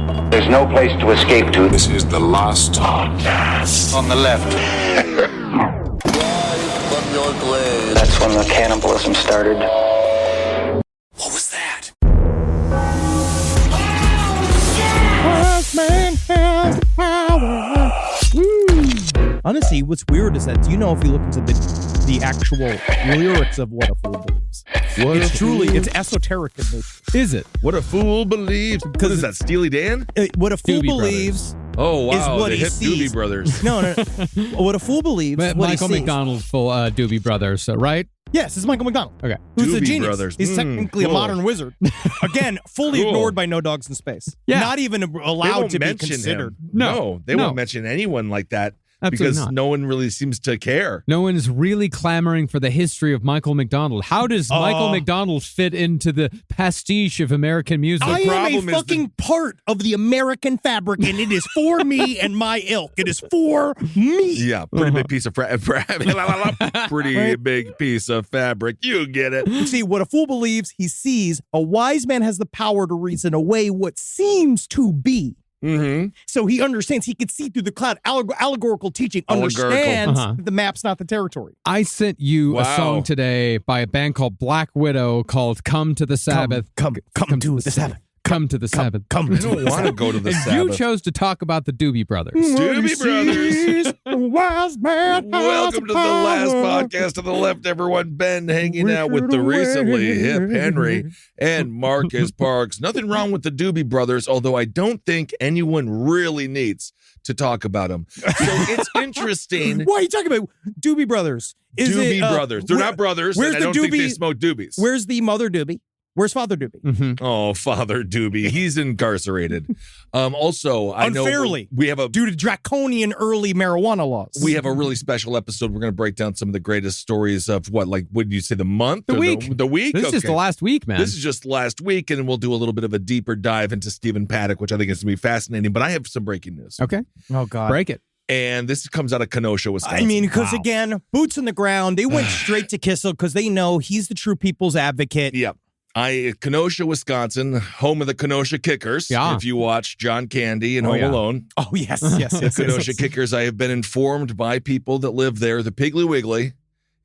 There's no place to escape to. This is the last podcast. On the left. That's when the cannibalism started. What was that? Man has power. Honestly, what's weird is that, do you know if you look into the actual lyrics of What a Fool Believes? It's esoteric in nature. Is it? What a fool believes. What is that, Steely Dan? What a fool Doobie believes Oh, wow. is what the he hit sees. Doobie Brothers. No. What a fool believes is what Michael he sees. McDonald for Doobie Brothers, right? Yes, it's Michael McDonald. Okay. Who's a Doobie genius. Brothers. He's technically a cool. modern wizard. Again, fully Cool. ignored by No Dogs in Space. Yeah. Not even They allowed won't to be mention considered. him. No. They won't mention anyone like that. Absolutely Because not. no one really seems to care. No one is really clamoring for the history of Michael McDonald. How does Michael McDonald fit into the pastiche of American music? I am a problem is fucking part of the American fabric, and it is for me and my ilk. It is for me. Yeah, pretty big piece of pretty big piece of fabric. You get it. See, what a fool believes, he sees. A wise man has the power to reason away what seems to be. Mm-hmm. So he understands. He can see through the cloud. Allegorical teaching Allegorical. understands Uh-huh. that the map's not the territory. I sent you a Wow. song today by a band called Black Widow called Come to the Sabbath. Come to the Sabbath. Come to the Sabbath. Come I to don't the want to go to the And Sabbath. you chose to talk about the Doobie Brothers. Doobie Brothers. A wise man has Welcome to the last power. podcast to the left, everyone. Ben hanging out with the recently hip Henry and Marcus Parks. Nothing wrong with the Doobie Brothers, although I don't think anyone really needs to talk about them. So it's interesting. What are you talking about? Doobie Brothers. Doobie Brothers. They're not brothers, where's and I the don't think they Doobie- smoke doobies. Where's the mother Doobie? Where's Father Doobie? Mhm. Oh, Father Doobie. He's incarcerated. Also, I Unfairly. know we have a Due to draconian early marijuana laws. we have a really special episode. We're going to break down some of the greatest stories of what did you say, the month? The Or week. The week? This is just the last week, man. This is just last week, and we'll do a little bit of a deeper dive into Stephen Paddock, which I think is going to be fascinating. But I have some breaking news. Okay. Oh, God. Break it. And this comes out of Kenosha, Wisconsin. I mean, because Wow. again, boots in the ground. They went straight to Kissel because they know he's the true people's advocate. Yeah. Kenosha, Wisconsin, home of the Kenosha Kickers. Yeah. If you watch John Candy and Oh, Home yeah. Alone. Oh, yes, yes. Kenosha Kickers, I have been informed by people that live there, the Piggly Wiggly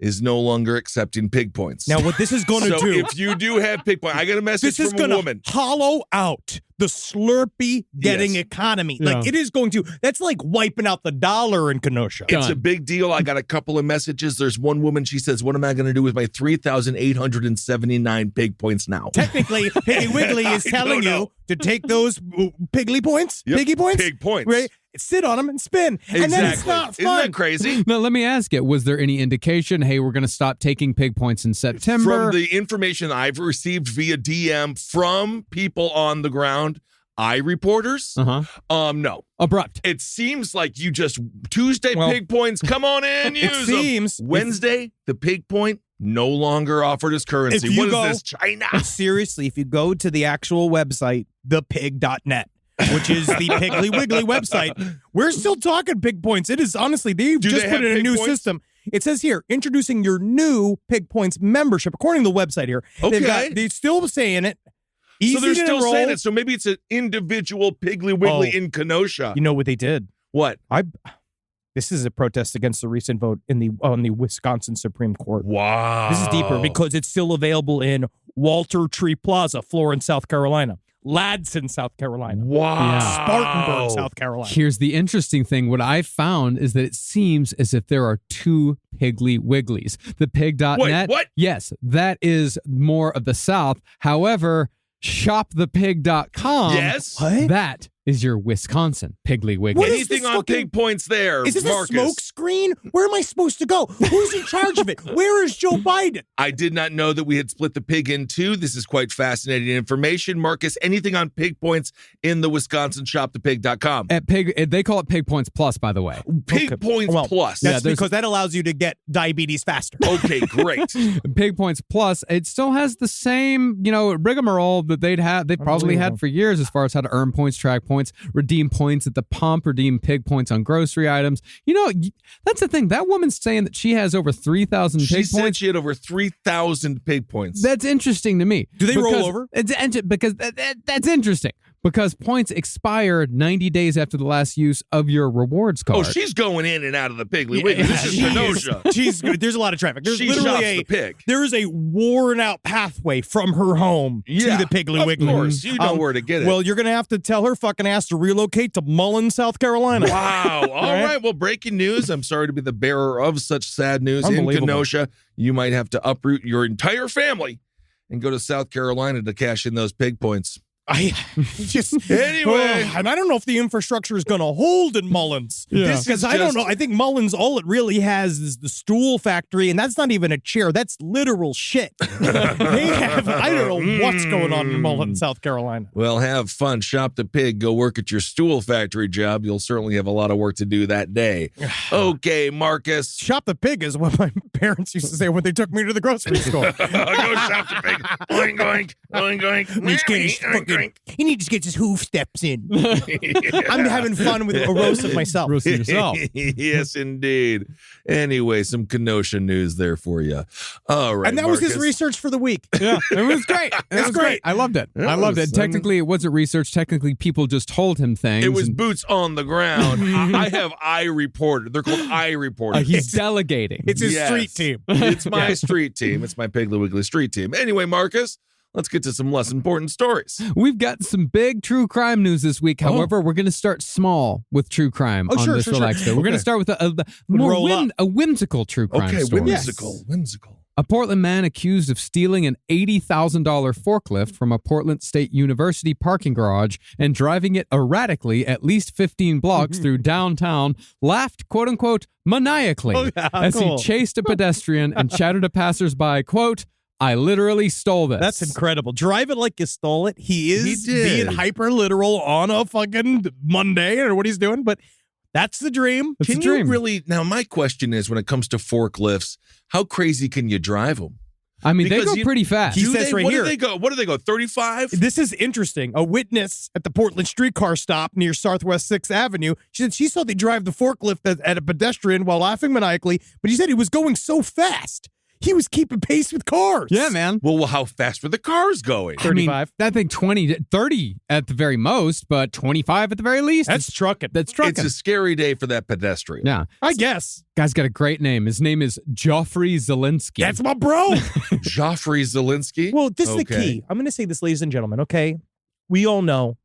is no longer accepting pig points. Now, what this is going to so do, if you do have pig points, I got a message this is from going a to woman. hollow out the Slurpee getting Yes. economy. Yeah. Like, it is going to, that's like wiping out the dollar in Kenosha. It's Done. a big deal. I got a couple of messages. There's one woman, she says, what am I going to do with my 3,879 pig points now? Technically, Piggy Wiggly is I telling don't know. you to take those piggly points, Yep, piggy points, pig points. right? Sit on them and spin. And then it's Exactly. not Isn't fun. that crazy? Now, let me ask you, was there any indication, hey, we're going to stop taking pig points in September? From the information I've received via DM from people on the ground, reporters, no. Abrupt. It seems like you just Tuesday Well, pig points, come on in, it use them. seems- Wednesday, the pig point no longer offered as currency. If you What go- is this, China? Seriously, if you go to the actual website, thepig.net, which is the Piggly Wiggly website, we're still talking pig points. It is honestly, they've Do just they put have in a pig new points? system. It says here, introducing your new Pig Points membership, according to the website here. Okay. They're still saying it. Easy So they're to still enroll. saying it. So maybe it's an individual Piggly Wiggly in Kenosha. You know what they did? What? This is a protest against the recent vote on the Wisconsin Supreme Court. Wow. This is deeper because it's still available in Walter Tree Plaza, Florence, South Carolina, Ladson, South Carolina, Wow. Spartanburg, South Carolina. Here's the interesting thing. What I found is that it seems as if there are two Piggly Wigglies. The pig.net. Wait, what? Yes, that is more of the South. However, shopthepig.com. Yes. What? That is your Wisconsin Piggly Wiggly. What is Anything this on fucking- pig points there, Is this Marcus? a smoke screen? Where am I supposed to go? Who's in charge of it? Where is Joe Biden? I did not know that we had split the pig in two. This is quite fascinating information. Marcus, anything on pig points in the Wisconsin shopthepig.com. At Pig, they call it Pig Points Plus, by the way. Pig Okay. points Well, plus. That's there's- because that allows you to get diabetes faster. Okay, great. Pig Points Plus, it still has the same, rigmarole that they probably had for years as far as how to earn points, track points, redeem points at the pump, redeem pig points on grocery items. That's the thing. That woman's saying that she has over 3,000 She pig said points. she had over 3,000 pig points. That's interesting to me. Do they roll Because- over? Because that's interesting. Because points expire 90 days after the last use of your rewards card. Oh, she's going in and out of the Piggly Wiggly. This is Kenosha. There's a lot of traffic. There's She literally shops the pig. there is a worn out pathway from her home to the Piggly Wiggly. Of course, you know where to get it. Well, you're going to have to tell her fucking ass to relocate to Mullen, South Carolina. Wow. All right. Well, breaking news. I'm sorry to be the bearer of such sad news. In Unbelievable. Kenosha, you might have to uproot your entire family and go to South Carolina to cash in those pig points. Anyway, and I don't know if the infrastructure is going to hold in Mullins. Because I don't know. I think Mullins, all it really has is the stool factory, and that's not even a chair. That's literal shit. I don't know what's going on in Mullins, South Carolina. Well, have fun. Shop the pig. Go work at your stool factory job. You'll certainly have a lot of work to do that day. Okay, Marcus. Shop the pig is what my parents used to say when they took me to the grocery store. Go shop the pig. Oink, oink, oink, oink. He needs to get his hoof steps in. I'm having fun with a roast of myself. Roasting yourself. Yes, indeed. Anyway, some Kenosha news there for you. All right, And that was his Marcus. research for the week. Yeah, it was great. It was great. I loved it. Yeah, I loved it it. was, Technically, it wasn't research. Technically, people just told him things. It was and- boots on the ground. I have I reporter. They're called I reporters. he's delegating. It's his Yes. street team. It's my street team. It's my Piggly Wiggly street team. Anyway, Marcus, let's get to some less important stories. We've got some big true crime news this week. However, we're going to start small with true crime on sure, this sure, Relax Day. We're going to start with a whimsical true crime Okay, story. whimsical. A Portland man accused of stealing an $80,000 forklift from a Portland State University parking garage and driving it erratically at least 15 blocks through downtown laughed, quote unquote, maniacally as he chased a pedestrian and shouted to passersby, quote, I literally stole this. That's incredible. Drive it like you stole it. He is He did. being hyper literal on a fucking Monday or what he's doing, but that's the dream. It's a Can dream. you really? Now, my question is, when it comes to forklifts, how crazy can you drive them? I mean, they because go pretty fast. He says right what here. do they go? What do they go? 35? This is interesting. A witness at the Portland streetcar stop near Southwest 6th Avenue, she said she saw they drive the forklift at a pedestrian while laughing maniacally, but he said he was going so fast. He was keeping pace with cars. Yeah, man. Well, how fast were the cars going? 35. I think 30 at the very most, but 25 at the very least. That's trucking. That's trucking. It's a scary day for that pedestrian. Yeah. I guess. Guy's got a great name. His name is Joffrey Zielinski. That's my bro. Joffrey Zielinski. Well, this is the Okay. key. I'm going to say this, ladies and gentlemen, okay? We all know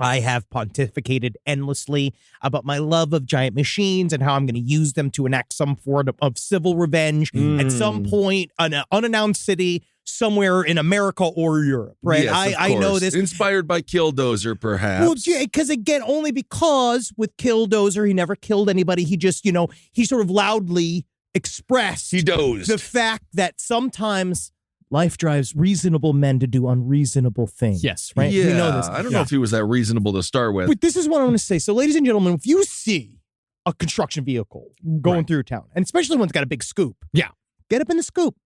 I have pontificated endlessly about my love of giant machines and how I'm going to use them to enact some form of civil revenge at some point in an unannounced city somewhere in America or Europe, right? Yes, of I know course. this. Inspired by Killdozer, perhaps. Well, yeah, because again, only because with Killdozer, he never killed anybody. He just, he sort of loudly expressed He dozed. the fact that sometimes life drives reasonable men to do unreasonable things. Yes. Right? Yeah, We know this. I don't know if he was that reasonable to start with. But this is what I want to say. So, ladies and gentlemen, if you see a construction vehicle going through town, and especially when it's got a big scoop, get up in the scoop.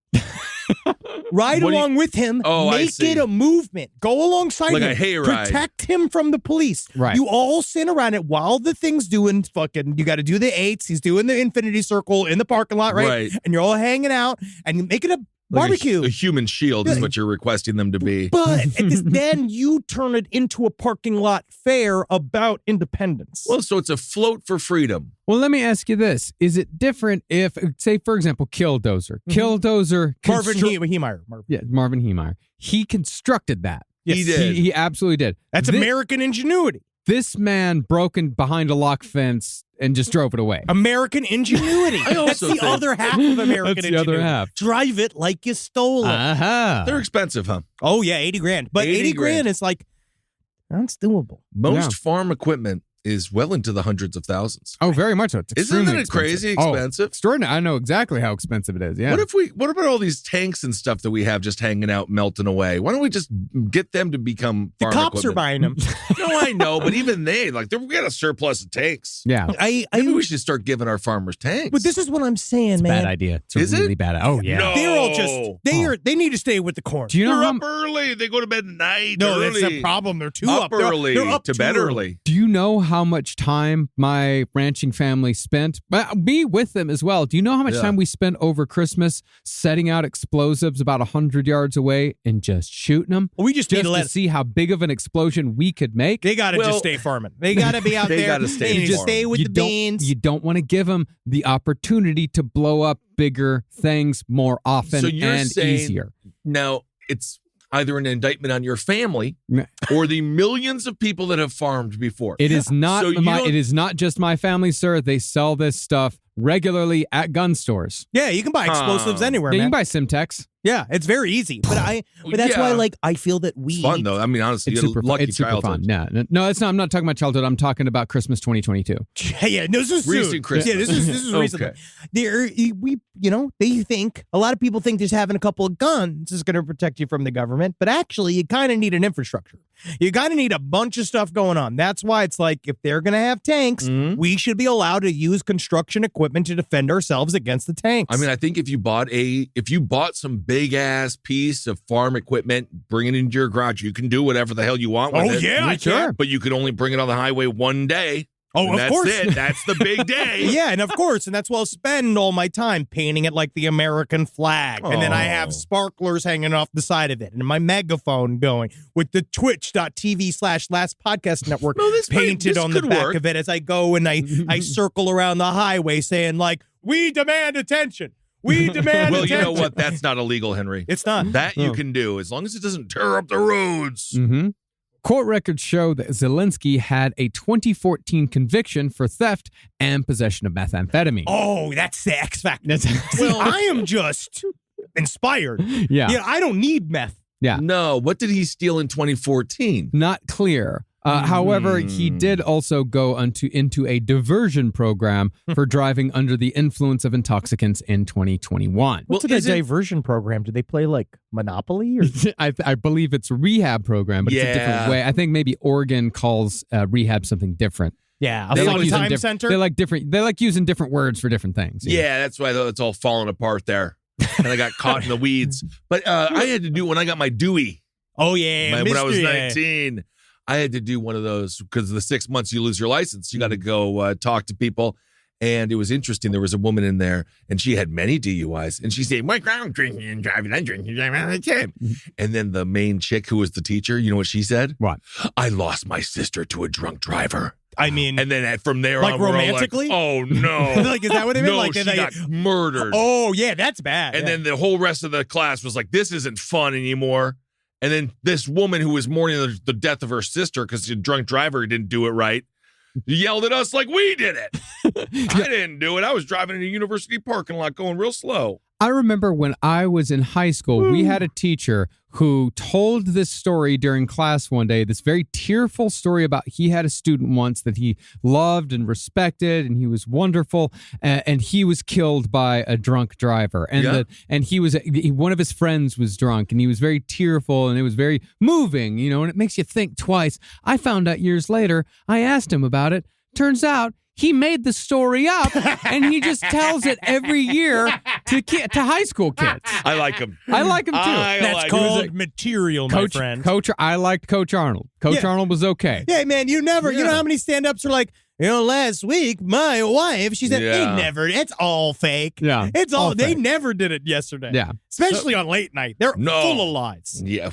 Ride What do you- along with him. Oh, I make see. it a movement. Go alongside Like him. a hayride. Protect him from the police. Right. You all sit around it while the thing's doing fucking, you got to do the eights. He's doing the infinity circle in the parking lot, right? Right. And you're all hanging out and you make it a Like barbecue. A human shield is what you're requesting them to be. But then you turn it into a parking lot fair about independence. Well, so it's a float for freedom. Well, let me ask you this. Is it different if, say, for example, Killdozer. Killdozer. Marvin constru- Heemeyer. Yeah, Marvin Heemeyer. He constructed that. He did. He absolutely did. That's American ingenuity. This man broke in behind a lock fence and just drove it away. American ingenuity. I also That's the think- other half of American That's the ingenuity. other half. Drive it like you stole it. Aha. They're expensive, huh? Oh, yeah, 80 grand. But 80 80 grand. grand is like, that's doable. Most Yeah. farm equipment is well into the hundreds of thousands. Oh, very much so. It's Isn't extremely it crazy expensive. expensive? Oh, extraordinary. I know exactly how expensive it is. Yeah. What about all these tanks and stuff that we have just hanging out, melting away? Why don't we just get them to become The farm cops are equipment? buying them. No, I know, but even they, we got a surplus of tanks. Yeah. Maybe we should start giving our farmers tanks. But this is what I'm saying, man. Bad idea. It's a Is it? really bad. Oh, yeah. No. They're all just, they need to stay with the corn. Do you know They're how, up early. They go to bed at night. No, early. that's the problem. They're too Up up. early They're up to too bed early. early. do you know how much time my ranching family spent? Me with them as well. Do you know how much time we spent over Christmas setting out explosives about 100 yards away and just shooting them? We just need to see how big of an explosion we could make. They got to just stay farming. They got to be out there. Gotta stay just stay with the beans. You don't want to give them the opportunity to blow up bigger things more often and easier. Now, it's either an indictment on your family or the millions of people that have farmed before. It is not it is not just my family, sir. They sell this stuff regularly at gun stores. Yeah, you can buy explosives anywhere, You man. can buy Simtex. Yeah, it's very easy. But that's why I feel that It's fun though. I mean, honestly, It's you had super a lucky fun. It's super childhood. fun. No, it's not. I'm not talking about childhood. I'm talking about Christmas 2022. Yeah, no, this is Recent soon. Christmas. Yeah, this is recent. Okay. They think a lot of people think just having a couple of guns is going to protect you from the government, but actually, you kind of need an infrastructure. You kind of need a bunch of stuff going on. That's why it's like if they're going to have tanks, we should be allowed to use construction equipment to defend ourselves against the tanks. I mean, I think if you bought some big ass piece of farm equipment, bring it into your garage, you can do whatever the hell you want with it. I can. But you could only bring it on the highway one day. Oh, of course. That's it. That's the big day. Yeah, and of course, and that's why I'll spend all my time painting it like the American flag. And then I have sparklers hanging off the side of it and my megaphone going with the twitch.tv/Last Podcast Network painted on the back of it as I go and I circle around the highway saying like, we demand attention. We demand Well, attention. you know what? That's not illegal, Henry. It's not. That you can do as long as it doesn't tear up the roads. Mm-hmm. Court records show that Zelensky had a 2014 conviction for theft and possession of methamphetamine. Oh, that's the X factor. Well, I am just inspired. Yeah. I don't need meth. Yeah. No, what did he steal in 2014? Not clear. However, he did also go into a diversion program for driving under the influence of intoxicants in 2021. What's a diversion program? Do they play like Monopoly? Or? I believe it's a rehab program, but it's a different way. I think maybe Oregon calls rehab something different. Yeah, They fun like time center. They like using different words for different things. Yeah, that's why it's all falling apart there. And I got caught in the weeds. But I had to do when I got my Dewey. Oh, yeah. When I was 19. I had to do one of those because the 6 months you lose your license. You got to go talk to people. And it was interesting. There was a woman in there, and she had many DUIs. And she said, "My I'm drinking and driving. I'm drinking and driving all the time." And then the main chick who was the teacher, you know what she said? What? "I lost my sister to a drunk driver." I mean, and then from there like on, we're all romantically? like, "Oh no!" Like, is that what it meant? No, like she got murdered. Oh yeah, that's bad. And then the whole rest of the class was like, "This isn't fun anymore." And then this woman who was mourning the death of her sister because the drunk driver didn't do it right yelled at us like we did it. I didn't do it. I was driving in a university parking lot going real slow. I remember when I was in high school, we had a teacher who told this story during class one day, this very tearful story about he had a student once that he loved and respected, and he was wonderful, and he was killed by a drunk driver. And one of his friends was drunk, and he was very tearful, and it was very moving, and it makes you think twice. I found out years later, I asked him about it. Turns out he made the story up, and he just tells it every year to high school kids. I like him. I like him too. That's called material, my friend. I liked Coach Arnold. Coach Arnold was okay. Yeah, man, you know how many stand-ups are like, last week, my wife, she said, it's all fake. Yeah. It's all, they fake. never did it yesterday. Yeah. Especially on late night. They're full of lies. Yeah.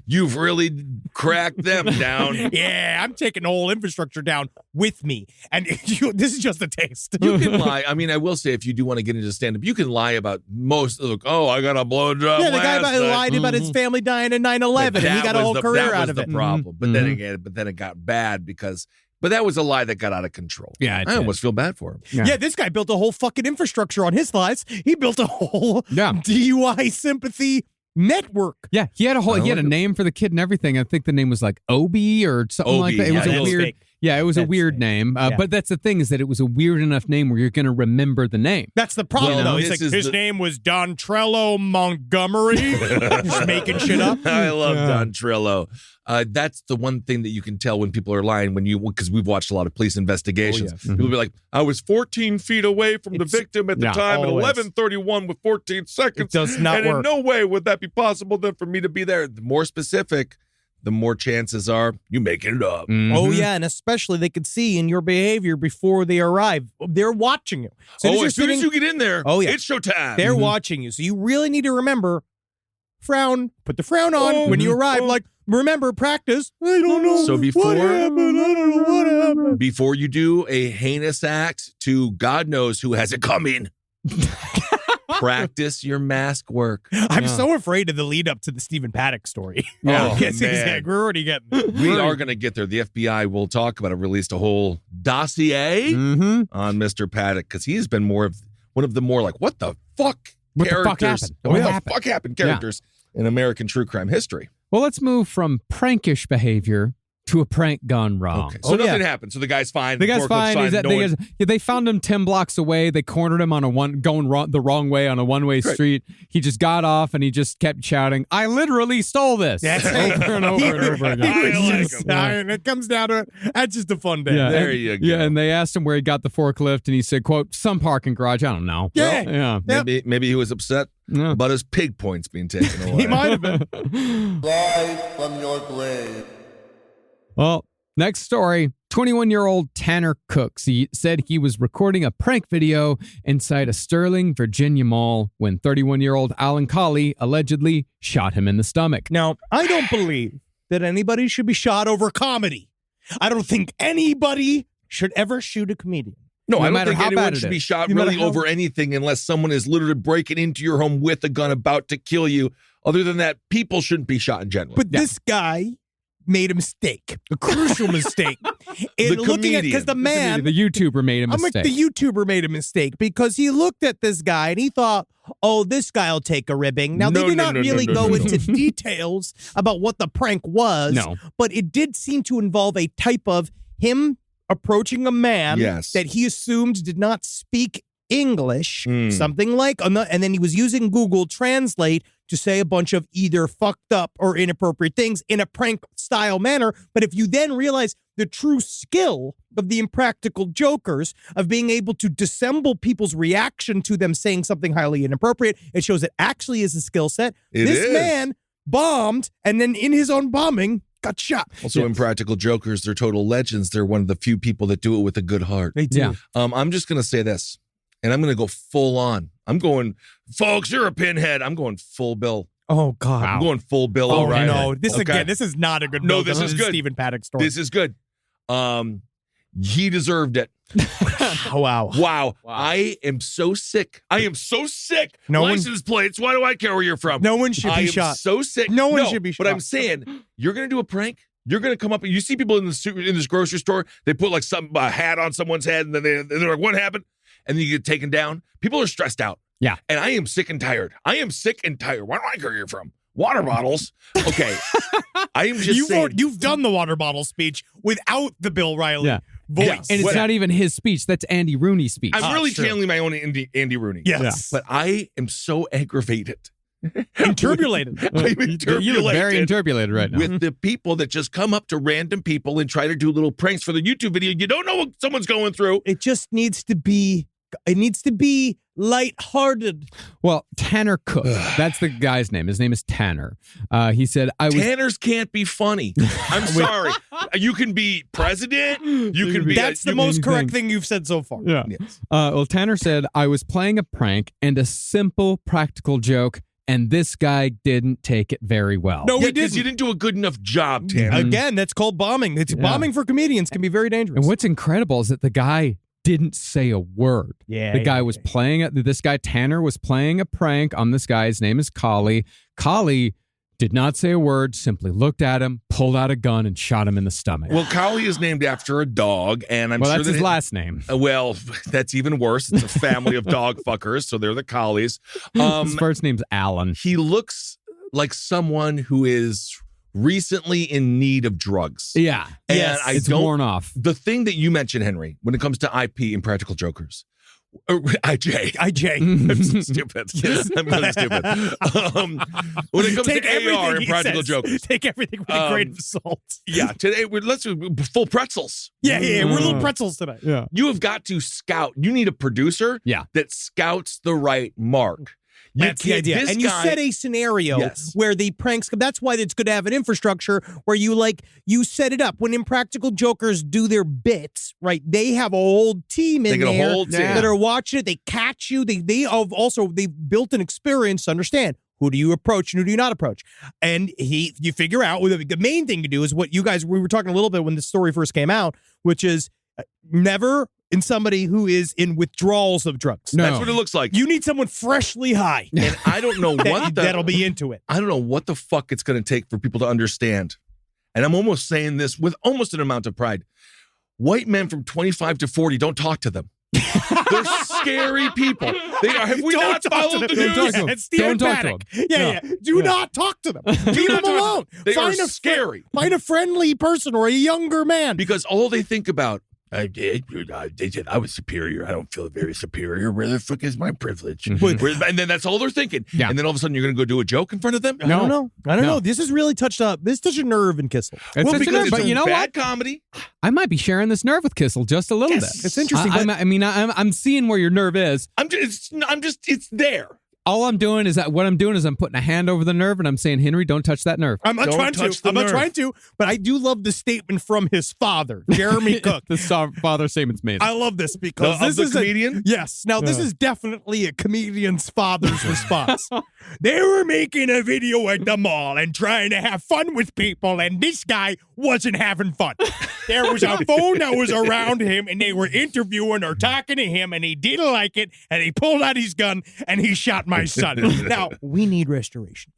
You've really cracked them down. Yeah, I'm taking the whole infrastructure down with me. And this is just a taste. You can lie. I mean, I will say, if you do want to get into stand-up, you can lie about most. I got a blowjob. Yeah, the guy lied about his family dying in 9/11, and he got a whole career out of it. That was the problem. But then it got bad because. But that was a lie that got out of control. Yeah, I almost feel bad for him. Yeah, this guy built a whole fucking infrastructure on his lies. He built a whole DUI sympathy network. Yeah, he had a name for the kid and everything. I think the name was like Obi or something like that. It was a weird. Yeah, it was a weird name. But that's the thing, is that it was a weird enough name where you're going to remember the name. That's the problem, though. He's like, his name was Dontrello Montgomery. Just making shit up. I love Dontrello. That's the one thing that you can tell when people are lying because we've watched a lot of police investigations. People will be like, I was 14 feet away from the victim at the time at 11:31 with 14 seconds. It does not and work. in no way would that be possible then for me to be there. The more specific, the more chances are you making it up. Oh, yeah, and especially they could see in your behavior before they arrive. They're watching you. As soon as you get in there, yeah. it's showtime. They're watching you. So you really need to remember, put the frown on when you arrive. Remember, practice. I don't know So what happened. I don't know what happened. Before you do a heinous act to God knows who has it coming, practice your mask work. I'm so afraid of the lead up to the Stephen Paddock story. Oh, Yes, man. we're already getting We are going to get there. The FBI, we'll talk about it, released a whole dossier on Mr. Paddock because he's been one of the more like, what the fuck What the characters. fuck happened? What What the happened? fuck happened characters in American true crime history. Well, let's move from prankish behavior to a prank gone wrong. Okay. So nothing happened. So the guy's fine. The guy's forklift's fine. He's no one- they found him 10 blocks away. They cornered him on the wrong way on a one-way street. He just got off and he just kept shouting, "I literally stole this." That's over and over and over again. I like him. It comes down to it. That's just a fun day. Yeah, There and- you go. Yeah, and they asked him where he got the forklift, and he said, "quote some parking garage." I don't know. Yeah. yeah. Maybe he was upset Yeah. about his pig points being taken away. He might have been. Rise from your grave. Well, next story. 21-year-old Tanner Cooks. He said he was recording a prank video inside a Sterling, Virginia mall when 31-year-old Alan Colley allegedly shot him in the stomach. Now, I don't believe that anybody should be shot over comedy. I don't think anybody should ever shoot a comedian. No, I don't matter think how anyone bad it should be is. shot No matter really how- over anything unless someone is literally breaking into your home with a gun about to kill you. Other than that, people shouldn't be shot in general. But this guy made a mistake, a crucial mistake. In looking at, because the man, The YouTuber made a I'm like, mistake. the YouTuber made a mistake because he looked at this guy and he thought, oh, this guy will take a ribbing. Now, they No, did no, not no, no, really no, go no, into details about what the prank was, No. but it did seem to involve a type of him approaching a man Yes. that he assumed did not speak English, Mm. something like, and then he was using Google Translate to say a bunch of either fucked up or inappropriate things in a prank style manner. But if you then realize the true skill of the Impractical Jokers of being able to dissemble people's reaction to them saying something highly inappropriate, it shows it actually is a skill set. It This is. man bombed and then in his own bombing got shot. Also, Impractical Jokers, they're total legends. They're one of the few people that do it with a good heart. They do. Yeah. I'm just going to say this, and I'm going to go full on. I'm going, folks, you're a pinhead. I'm going full Bill. Oh, God. I'm going full Bill Oh, O'Reilly. no. This Okay. again, this is not a good No, build. this is good. Stephen Paddock story. This is good. He deserved it. Oh, wow. Wow. I am so sick. I am so sick. No one- License plates. Why do I care where you're from? No one should I be am shot. so sick. No one should be But shot. I'm saying, you're going to do a prank. You're going to come up and you see people in this grocery store. They put like a hat on someone's head and then they're like, what happened? And then you get taken down. People are stressed out. Yeah. And I am sick and tired. I am sick and tired. Why do I care where you're from? Water bottles. Okay. I am just saying. You've done the water bottle speech without the Bill Riley Yeah. voice. Yeah. And it's What- not even his speech. That's Andy Rooney's speech. I'm really true. channeling my own Andy Rooney. Yes. But I am so aggravated. Interpolated. I'm You look very interpolated interpolated right now. with the people that just come up to random people and try to do little pranks for the YouTube video. You don't know what someone's going through. It just needs to be lighthearted. Well, Tanner Cook. That's the guy's name. His name is Tanner. He said, I was Tanners can't be funny. I'm sorry. You can be president. You can be. That's the you- most correct anything. thing you've said so far. Yeah. Yes. Well, Tanner said, I was playing a prank and a simple practical joke, and this guy didn't take it very well. No, Yeah, we because didn't. you didn't do a good enough job, Tanner. Again, that's called bombing. It's bombing for comedians can be very dangerous. And what's incredible is that the guy didn't say a word. Yeah, The guy yeah, was playing it. This guy, Tanner, was playing a prank on this guy. His name is Colley. Colley did not say a word, simply looked at him, pulled out a gun, and shot him in the stomach. Well, Collie is named after a dog, and I'm Well, sure that's his last name. Well, that's even worse. It's a family of dog fuckers, so they're the Collies. His first name's Alan. He looks like someone who is recently in need of drugs. Yeah. And Yes. I It's don't. worn off. The thing that you mentioned, Henry, when it comes to IP and Practical Jokers, IJ. I'm so stupid. I'm really stupid. When it comes Take to AR everything and he Practical says. Jokers. Take everything with a grain of salt. Yeah, today let's do full pretzels. Yeah, we're little pretzels today. Yeah. You have got to scout. You need a producer Yeah. that scouts the right mark. That's the idea. And you set a scenario where the pranks come. That's why it's good to have an infrastructure where you set it up. When Impractical Jokers do their bits, right, they have a whole team in there that are watching it. They catch you. They've built an experience to understand who do you approach and who do you not approach. And you figure out, the main thing to do is what we were talking a little bit when the story first came out, which is never in somebody who is in withdrawals of drugs. No. That's what it looks like. You need someone freshly high. And I don't know that'll be into it. I don't know what the fuck it's going to take for people to understand. And I'm almost saying this with almost an amount of pride. White men from 25 to 40, don't talk to them. They're scary people. They are. Have we not followed the news? And Stephen Paddock. Yeah. Do not talk to them. Leave them alone. They are scary. Find a friendly person or a younger man. Because all they think about, they said I was superior. I don't feel very superior. Where the fuck is my privilege? And then that's all they're thinking. Yeah. And then all of a sudden you're going to go do a joke in front of them? I don't know. This has really touched a nerve in Kissel. Because it's you know bad comedy. I might be sharing this nerve with Kissel just a little bit. It's interesting. I'm seeing where your nerve is. It's there. All I'm doing is I'm putting a hand over the nerve and I'm saying, Henry, don't touch that nerve. I'm not trying to, but I do love the statement from his father, Jeremy Cook. The father statement's made. I love this because this is a comedian. Yes. Now this is definitely a comedian's father's response. They were making a video at the mall and trying to have fun with people, and this guy wasn't having fun. There was a phone that was around him, and they were interviewing or talking to him, and he didn't like it, and he pulled out his gun and he shot my son. Now, we need restoration.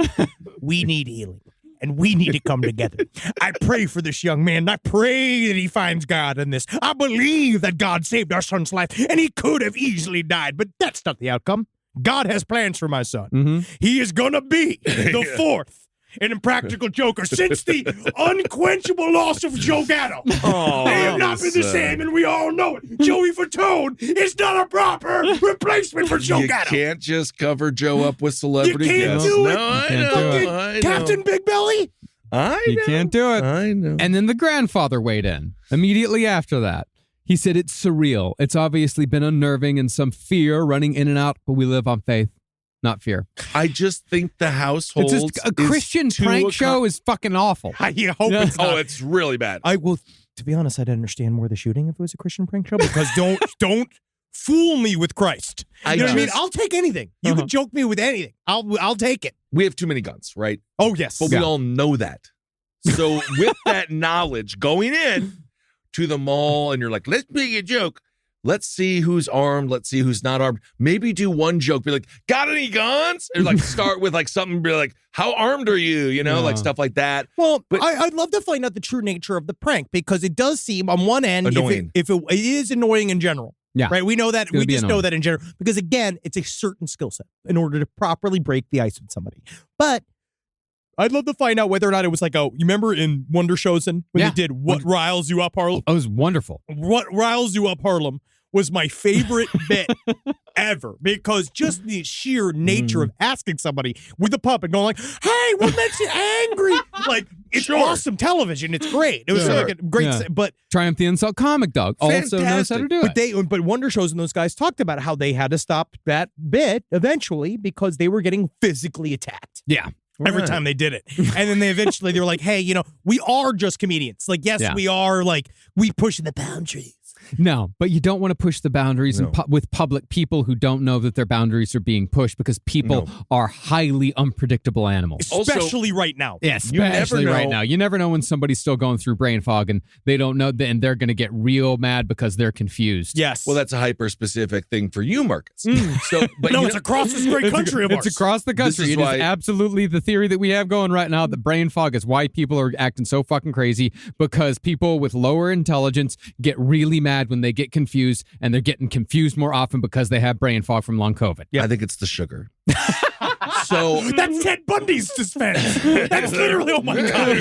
We need healing. And we need to come together. I pray for this young man. I pray that he finds God in this. I believe that God saved our son's life, and he could have easily died, but that's not the outcome. God has plans for my son. Mm-hmm. He is going to be the fourth in Impractical Joker since the unquenchable loss of Joe Gatto. They have not been the same, and we all know it. Joey Fatone is not a proper replacement for Joe Gatto. You can't just cover Joe up with celebrity guests. You can't do it. No, I know. Captain Big Belly? You can't do it. I know. And then the grandfather weighed in immediately after that. He said, it's surreal. It's obviously been unnerving and some fear running in and out, but we live on faith, not fear. I just think the household a Christian prank show is fucking awful. I hope it's not. Oh, it's really bad. I will, to be honest, I'd understand more the shooting if it was a Christian prank show, because don't fool me with Christ. You know what I mean? I'll take anything. You can joke me with anything. I'll take it. We have too many guns, right? Oh, yes. But we all know that. So with that knowledge going in to the mall, and you're like, let's make a joke. Let's see who's armed. Let's see who's not armed. Maybe do one joke. Be like, got any guns? Or like start with like something. Be like, how armed are you? You know, like stuff like that. Well, but I'd love to find out the true nature of the prank, because it does seem on one end, annoying. If it is annoying in general. Yeah. Right. We know that. We just know that in general, because again, it's a certain skill set in order to properly break the ice with somebody. But I'd love to find out whether or not it was like, you remember in Wonder Chosen when they did What Riles You Up, Harlem? Oh, it was wonderful. What Riles You Up, Harlem was my favorite bit ever, because just the sheer nature of asking somebody with a puppet going like, hey, what makes you angry? Like, it's awesome television. It's great. It was like a great, but Triumph the Insult Comic Dog also knows how to do it. But Wonder Shows and those guys talked about how they had to stop that bit eventually because they were getting physically attacked. Yeah. Every time they did it. And then they were like, hey, we are just comedians. Like, yes, we are, like, we push the boundaries. No, but you don't want to push the boundaries with public people who don't know that their boundaries are being pushed, because people are highly unpredictable animals. Especially right now. Yeah, especially right now. You never know when somebody's still going through brain fog and they don't know, and they're going to get real mad because they're confused. Yes. Well, that's a hyper-specific thing for you, Marcus. So, but it's across this great country of ours. It's across the country. It is absolutely the theory that we have going right now, that brain fog is why people are acting so fucking crazy, because people with lower intelligence get really mad when they get confused, and they're getting confused more often because they have brain fog from long COVID. Yeah, I think it's the sugar. So that's Ted Bundy's defense. That's literally, oh my God.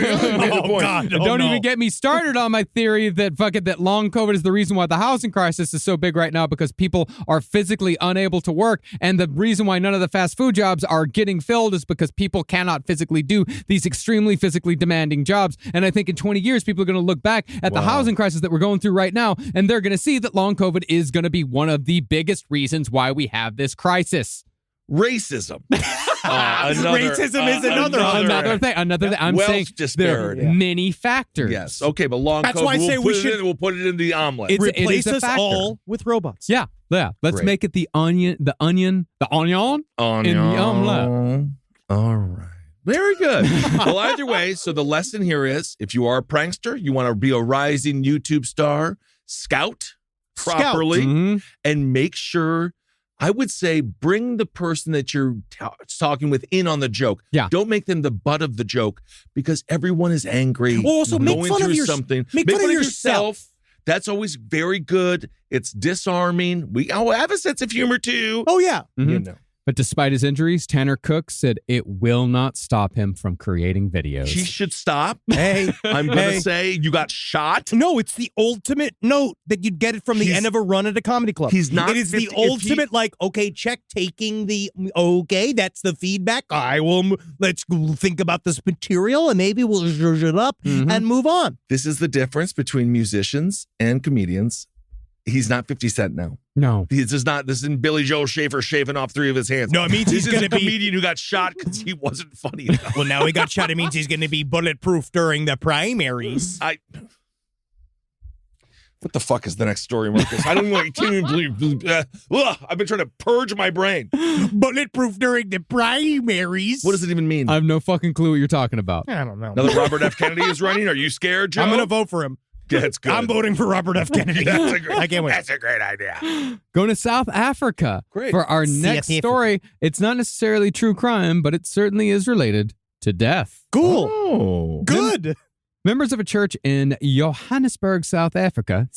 Oh God. Don't even get me started on my theory that long COVID is the reason why the housing crisis is so big right now, because people are physically unable to work. And the reason why none of the fast food jobs are getting filled is because people cannot physically do these extremely physically demanding jobs. And I think in 20 years, people are going to look back at the housing crisis that we're going through right now, and they're going to see that long COVID is going to be one of the biggest reasons why we have this crisis. Racism. Racism is another thing. Another thing. I'm wealth saying disparity. there are many factors. Yes. Okay, but long That's code. why I say We'll put it in the omelet. It is Replace a us factor. all with robots. Yeah. Let's Great. make it the onion in the omelet. All right. Very good. Well, either way, so the lesson here is if you are a prankster, you want to be a rising YouTube star, scout properly Mhm. and make sure, I would say, bring the person that you're talking with in on the joke. Yeah. Don't make them the butt of the joke because everyone is angry. Well, also make going fun of through your- something. make fun of yourself. That's always very good. It's disarming. We all have a sense of humor too. Oh, yeah. Mhm. You know. But despite his injuries, Tanner Cook said it will not stop him from creating videos. He should stop. Hey, I'm going to say you got shot. No, it's the ultimate note that you'd get it from the He's- end of a run at a comedy club. he's not It is the 50 if he- ultimate, okay, check taking the, okay, that's the feedback. Let's think about this material and maybe we'll zhuzh it up and move on. This is the difference between musicians and comedians. He's not 50 Cent now. No. This isn't Billy Joe Schaefer shaving off 3 of his hands. No, it means this he's is going a to be. comedian who got shot because he wasn't funny enough. Well, now he got shot. It means he's going to be bulletproof during the primaries. What the fuck is the next story, Marcus? I don't even believe. I've been trying to purge my brain. Bulletproof during the primaries. What does it even mean? I have no fucking clue what you're talking about. I don't know. Now that Robert F. Kennedy is running, are you scared, Joe? I'm going to vote for him. That's good. I'm voting for Robert F. Kennedy. I can't wait. That's a great idea. Going to South Africa Great. for our next Africa. story. It's not necessarily true crime, but it certainly is related to death. Cool. Oh. Good. Members of a church in Johannesburg, South Africa,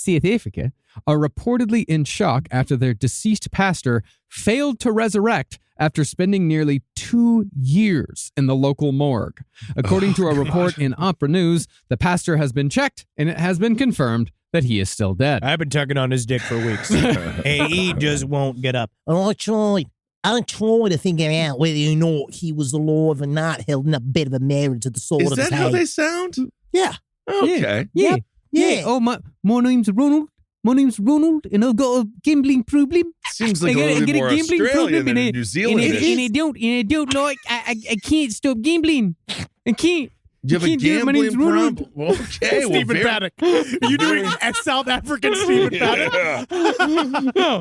are reportedly in shock after their deceased pastor failed to resurrect after spending nearly 2 years in the local morgue. According to a report in Opera News, the pastor has been checked and it has been confirmed that he is still dead. I've been tugging on his dick for weeks. And he just won't get up. I tried to figure out whether or not he was alive or not, holding up a bit of a mirror to the side Is of his that how head. they sound? Yeah. Okay. Yeah. Yeah. Oh, my name's Ronald. My name's Ronald, and I've got a gambling problem. Seems like I a little get bit a more gambling Australian problem than and New Zealand. And I don't like. I can't stop gambling. I can't. You have a can't do it. My name's gambling Ronald. problem? Okay. well, Stephen very- Paddock. You doing a South African Stephen Paddock?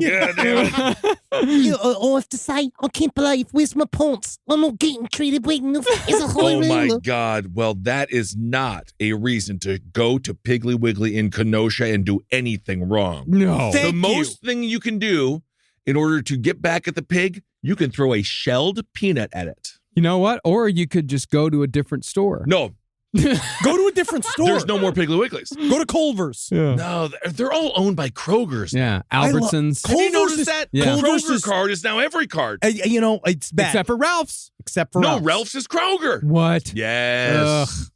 Yeah, damn. I have to say, I can't believe where's my points. I'm not getting treated well enough as a high Oh my roller. God. Well, that is not a reason to go to Piggly Wiggly in Kenosha and do anything wrong. No. Thank The you. most thing you can do in order to get back at the pig, you can throw a shelled peanut at it. You know what? Or you could just go to a different store. No, Go to a different store. there's no more Piggly Wigglies. Go to Culver's. Yeah. No, they're all owned by Kroger's. Yeah. Albertsons. Have you Culver's noticed is- that? Yeah. Culver's Kroger is- card is now every card. It's bad. Except for Ralph's. Except for No, Ralph's. Ralph's is Kroger. What? Yes.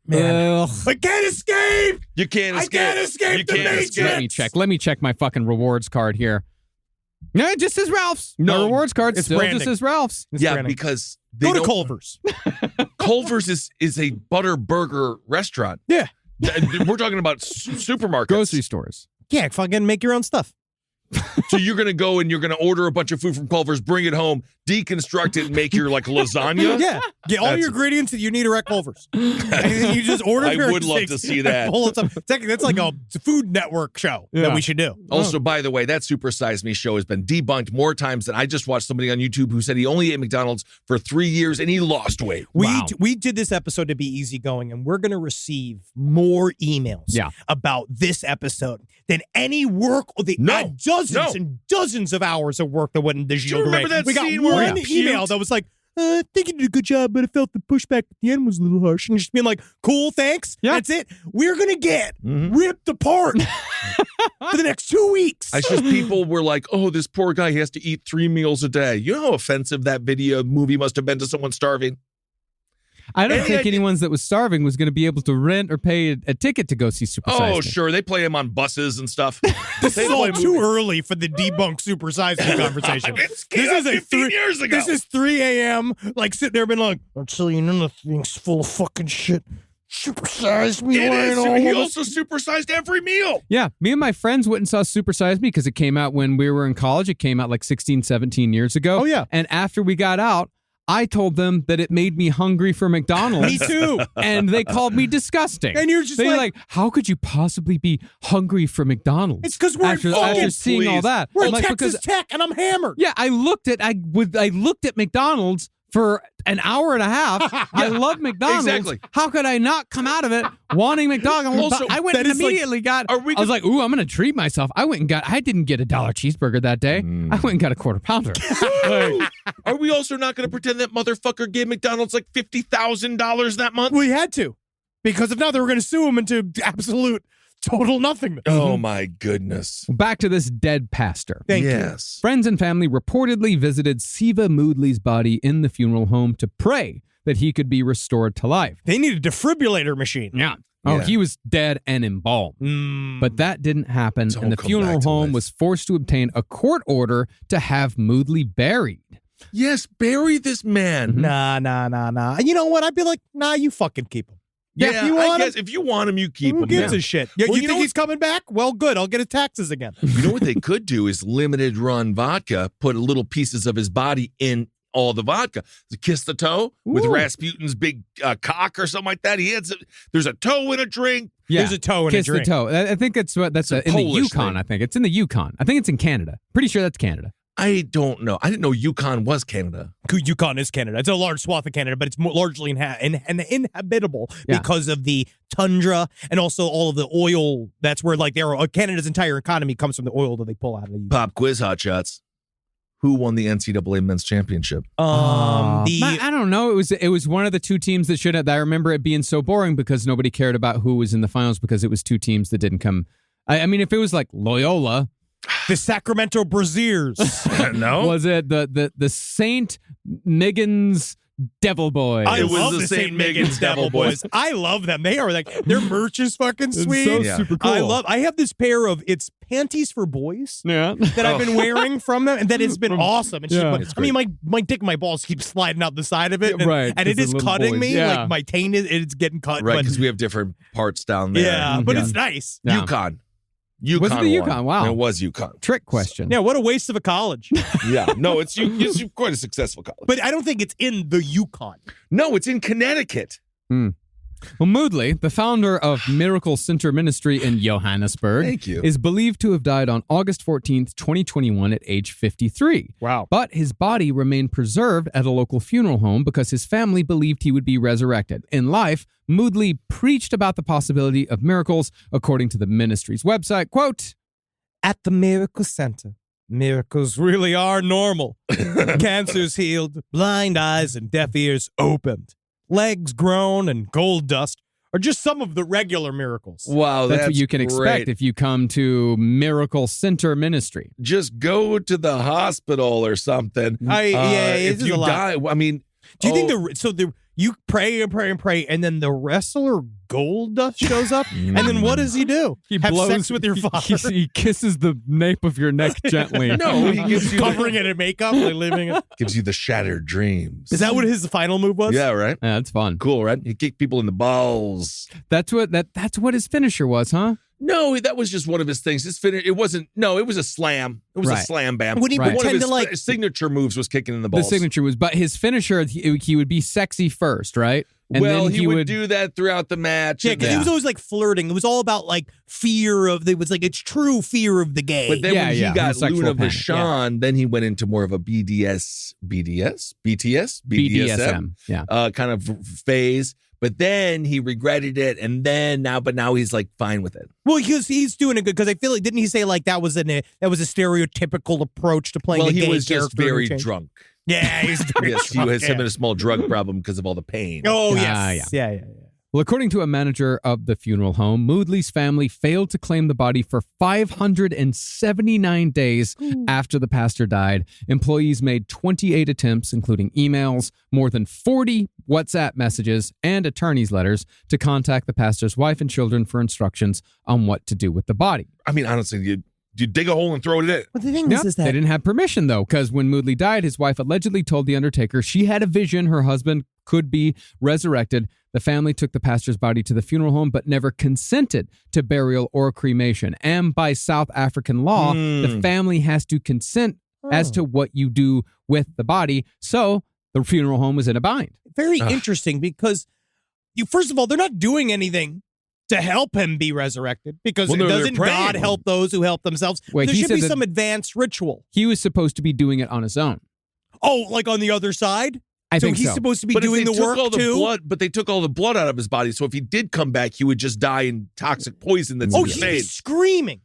Man. Ugh. I can't escape. You can't I escape. can't escape You the can't matrix. escape. Let me check my fucking rewards card here. No, it just says Ralph's. No, my rewards card it's still branding. just says Ralph's. It's Yeah, branding. because they Go to don't- Culver's. Culver's is a butter burger restaurant. Yeah. We're talking about supermarkets. Grocery stores. Yeah, fucking make your own stuff. So you're going to go and you're going to order a bunch of food from Culver's, bring it home, deconstruct it, and make your like lasagna? Yeah. Get all That's- your ingredients that you need are at Culver's. And you just order I your would love steaks to see and that. pull it up. That's like a Food Network show Yeah. that we should do. Also, by the way, that Super Size Me show has been debunked more times than I just watched somebody on YouTube who said he only ate McDonald's for 3 years and he lost weight. We did this episode to be easygoing, and we're going to receive more emails Yeah. about this episode than any work or the No. dozens and dozens of hours of work that went into this Do you remember that We got scene where one he email puked? that was like, I think you did a good job, but I felt the pushback at the end was a little harsh. And just being like, cool, thanks. Yeah. That's it. We're going to get Mhm. ripped apart for the next 2 weeks. It's just people were like, oh, this poor guy, he has to eat 3 meals a day. You know how offensive that movie must have been to someone starving? I don't Any think idea- anyone that was starving was going to be able to rent or pay a ticket to go see Super Size Oh, Me. sure. They play him on buses and stuff. This They is all play too movies. early for the debunk super size me conversation. This is 15 years ago. This is 3 a.m. Like sitting there being like, I'll tell you, none of the thing's full of fucking shit. supersized me. It is. Lionel. He also supersized every meal. Yeah, me and my friends went and saw Super Size Me because it came out when we were in college. It came out like 16, 17 years ago. Oh, yeah. And after we got out, I told them that it made me hungry for McDonald's. Me too. And they called me disgusting. And you're just They're like, how could you possibly be hungry for McDonald's? It's 'cause we're after, in after fucking- seeing all please. that. we're I'm in like, Texas because Tech, and I'm hammered. yeah, I looked at McDonald's for an hour and a half. I love McDonald's. Exactly. How could I not come out of it wanting McDonald's? Also, I went that and is like- immediately got. Are we I was like, ooh, I'm going to treat myself. I didn't get a $1 cheeseburger that day. I went and got a quarter pounder. Are we also not going to pretend that motherfucker gave McDonald's like $50,000 that month? We had to. Because if not, they were going to sue him into absolute total nothingness. Oh my goodness. Back to this dead pastor. Thank you. Yes. Friends and family reportedly visited Siva Moodley's body in the funeral home to pray that he could be restored to life. They need a defibrillator machine. Yeah. Oh, Yeah. he was dead and embalmed. But that didn't happen, Don't and the come funeral back to home life. was forced to obtain a court order to have Moodley buried. Yes, bury this man. Nah. You know what? I'd be like, nah, you fucking keep him. Yeah, you I want him? guess if you want him, you keep Who him. gives Yeah. a shit? Yeah, Well, you you think know he's coming back? Well, good. I'll get his taxes again. You know what they could do is limited run vodka, put little pieces of his body in all the vodka. Kiss the toe with Ooh. Rasputin's big cock or something like that. There's a toe in a drink. Yeah. There's a toe in Kiss a drink. the toe. I think that's in a the Polish Yukon. thing. I think it's in the Yukon. I think it's in Canada. Pretty sure that's Canada. I don't know. I didn't know Yukon was Canada. Yukon is Canada. It's a large swath of Canada, but it's largely inhabitable Yeah. because of the tundra and also all of the oil. That's where Canada's entire economy comes from the oil that they pull out of the Yukon. Pop quiz, hot shots. Who won the NCAA men's championship? I don't know. It was one of the two teams that should have. I remember it being so boring because nobody cared about who was in the finals because it was two teams that didn't come. I mean, if it was like Loyola, the Sacramento Braziers. No. was it the Saint Miggins Devil Boys? I It was love the the St. St. Miggins Miggins Devil Devil Boys. Boys. I love them. They are their merch is fucking sweet. so Yeah. super cool. I have this pair of panties for boys Yeah. that I've been wearing from them, and that has been awesome. It's Yeah. just, I mean, my dick, my balls keep sliding out the side of it, Yeah, right, and it 'cause is the little cutting boys. me. Yeah. Like my taint it's getting cut. Right, but- because we have different parts down there. yeah, but Yeah. it's nice. Yeah. Yukon. Was it the won. Yukon? Wow. It was Yukon. Trick question. Yeah, what a waste of a college. Yeah. No, it's quite a successful college. But I don't think it's in the Yukon. No, it's in Connecticut. Well, Moodley, the founder of Miracle Center Ministry in Johannesburg, Thank you. is believed to have died on August 14th, 2021 at age 53. Wow. But his body remained preserved at a local funeral home because his family believed he would be resurrected. In life, Moodley preached about the possibility of miracles, according to the ministry's website. Quote, At the Miracle Center, miracles really are normal. Cancer's healed, blind eyes and deaf ears opened, legs grown, and gold dust are just some of the regular miracles. Wow, that's what you can great. expect if you come to Miracle Center Ministry. Just go to the hospital or something. It's if just you a lot. die, I mean, Do you think you pray and pray and pray, and then the wrestler Gold Dust shows up, and then what does he do? He Have blows sex with your father, He kisses the nape of your neck gently. No, he gives you covering it in makeup, like leaving it. gives you the shattered dreams. Is that what his final move was? Yeah, right. Yeah, that's fun. Cool, right? He kicked people in the balls. That's what his finisher was, huh? No, that was just one of his things. His finish. It wasn't. No, it was a slam. It was a Right. slam bam. Would he Right. One of pretend his to like? his signature moves was kicking in the The balls. signature was, but his finisher, he would be sexy first, right? And well, then he would do that throughout the match. Yeah, and because he then- was always like flirting. It was all about like fear of. It was like it's true fear of the gay. But then Yeah, when he yeah, got homosexual Luna panic, Vachon, then he went into more of a BDSM Yeah. kind of phase. But then he regretted it, and then now he's like fine with it. well, he's doing it good because I feel like didn't he say like that was a stereotypical approach to playing Well, a he gay was just character in very change? drunk. Yeah, he's very Yes, drunk. he has him yeah. in a small drug problem because of all the pain. Oh Ah, yes, yeah. Well, according to a manager of the funeral home, Moodley's family failed to claim the body for 579 days after the pastor died. Employees made 28 attempts, including emails, more than 40 WhatsApp messages, and attorney's letters to contact the pastor's wife and children for instructions on what to do with the body. I mean, honestly, you dig a hole and throw it in. But the thing Yep, is they that didn't have permission, though, because when Moodley died, his wife allegedly told the undertaker she had a vision her husband could be resurrected. The family took the pastor's body to the funeral home, but never consented to burial or cremation. And by South African law, the family has to consent as to what you do with the body. So the funeral home was in a bind. very interesting because first of all, they're not doing anything to help him be resurrected because doesn't God help those who help themselves? Wait, there he should said be that- some advanced ritual. He was supposed to be doing it on his own. Oh, like on the other side? I so think he's so. supposed to be But if doing they the took work all the too? blood, but they took all the blood out of his body. So if he did come back, he would just die in toxic poison that's Oh, in his he'd be veins. screaming.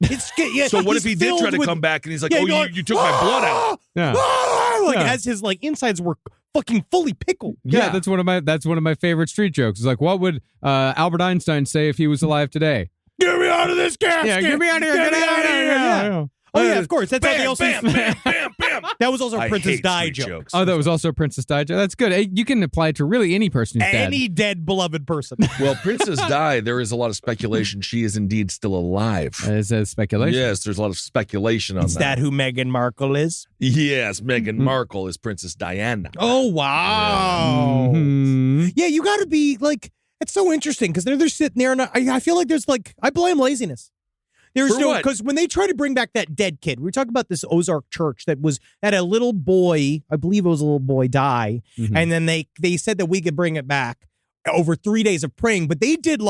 So what if he did try to come back and he's like, you took my blood out? Yeah. Like Yeah. as his insides were fucking fully pickled. Yeah, that's one of my favorite street jokes. It's like, what would Albert Einstein say if he was alive today? Get me out of this casket. Yeah, get me out of here. Get out of here. Yeah. Oh yeah, of course. That's how they Bam, also. bam, bam, bam, bam. That was also I Princess hate Di street joke. jokes. Oh, that was also Princess Di. That's good. Hey, you can apply it to really any person who's Any dead beloved person. Well, Princess Di, there is a lot of speculation she is indeed still alive. dead. It's a speculation. Yes, there's a lot of speculation on Is that who Meghan Markle is? Yes, Meghan Markle is Princess Diana. Oh wow. Mhm. Yeah, you got to be like. It's so interesting because they're sitting there, and I feel like there's I blame laziness. There's For no what? because when they try to bring back that dead kid, we were talking about this Ozark church that had a little boy, I believe it was a little boy, die, Mhm. and then they said that we could bring it back over 3 days of praying, but they did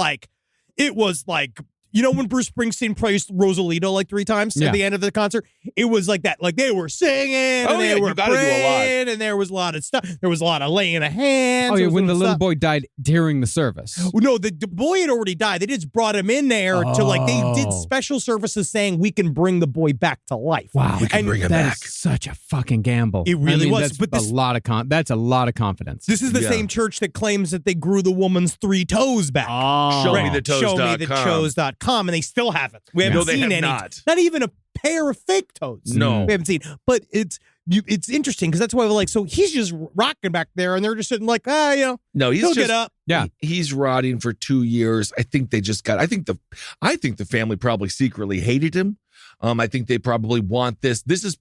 it was when Bruce Springsteen praised Rosalito 3 times Yeah. at the end of the concert, it was like that. Like they were singing and they were you gotta do a lot. praying, and there was a lot of stuff. There was a lot of laying of hands. Oh, yeah, there was when the little stuff. boy died during the service. No, the boy had already died. They just brought him in there to they did special services saying we can bring the boy back to life. Wow, We can bring him that back. is such a fucking gamble. It really was, That's but this- a lot of that's a lot of confidence. This is the Yeah. same church that claims that they grew the woman's 3 toes back. Show me the toes.com. Showmethetoes.com, and they still haven't. We haven't No, they seen have any. not. Not even a pair of fake toes. No. We haven't seen. But it's interesting because that's why we're so he's just rocking back there, and they're just sitting No, he's he'll just get up. Yeah. He's rotting for 2 years. I think they just got. I think the family probably secretly hated him. I think they probably want this. This is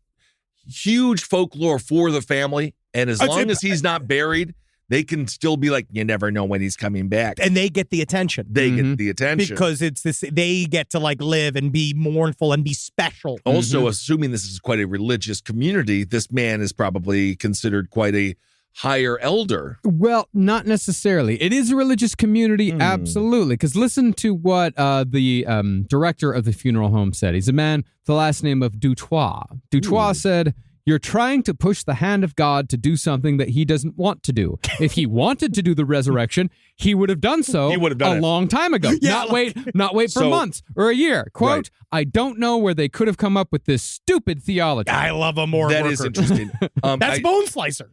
huge folklore for the family, and as long as he's not buried, they can still be like, you never know when he's coming back. And they get the attention. They get the attention Because it's this, they get to live and be mournful and be special. Also, assuming this is quite a religious community, this man is probably considered quite a higher elder. Well, not necessarily. It is a religious community, absolutely. Because listen to what the director of the funeral home said. He's a man with the last name of Dutoit. Dutoit said, "You're trying to push the hand of God to do something that he doesn't want to do. If he wanted to do the resurrection, he would have done so He would have done a it. long time ago. Not wait for So- months or a year." Quote, Right. "I don't know where they could have come up with this stupid theology." I love a morgue That worker. is interesting. That's Bone Slicer.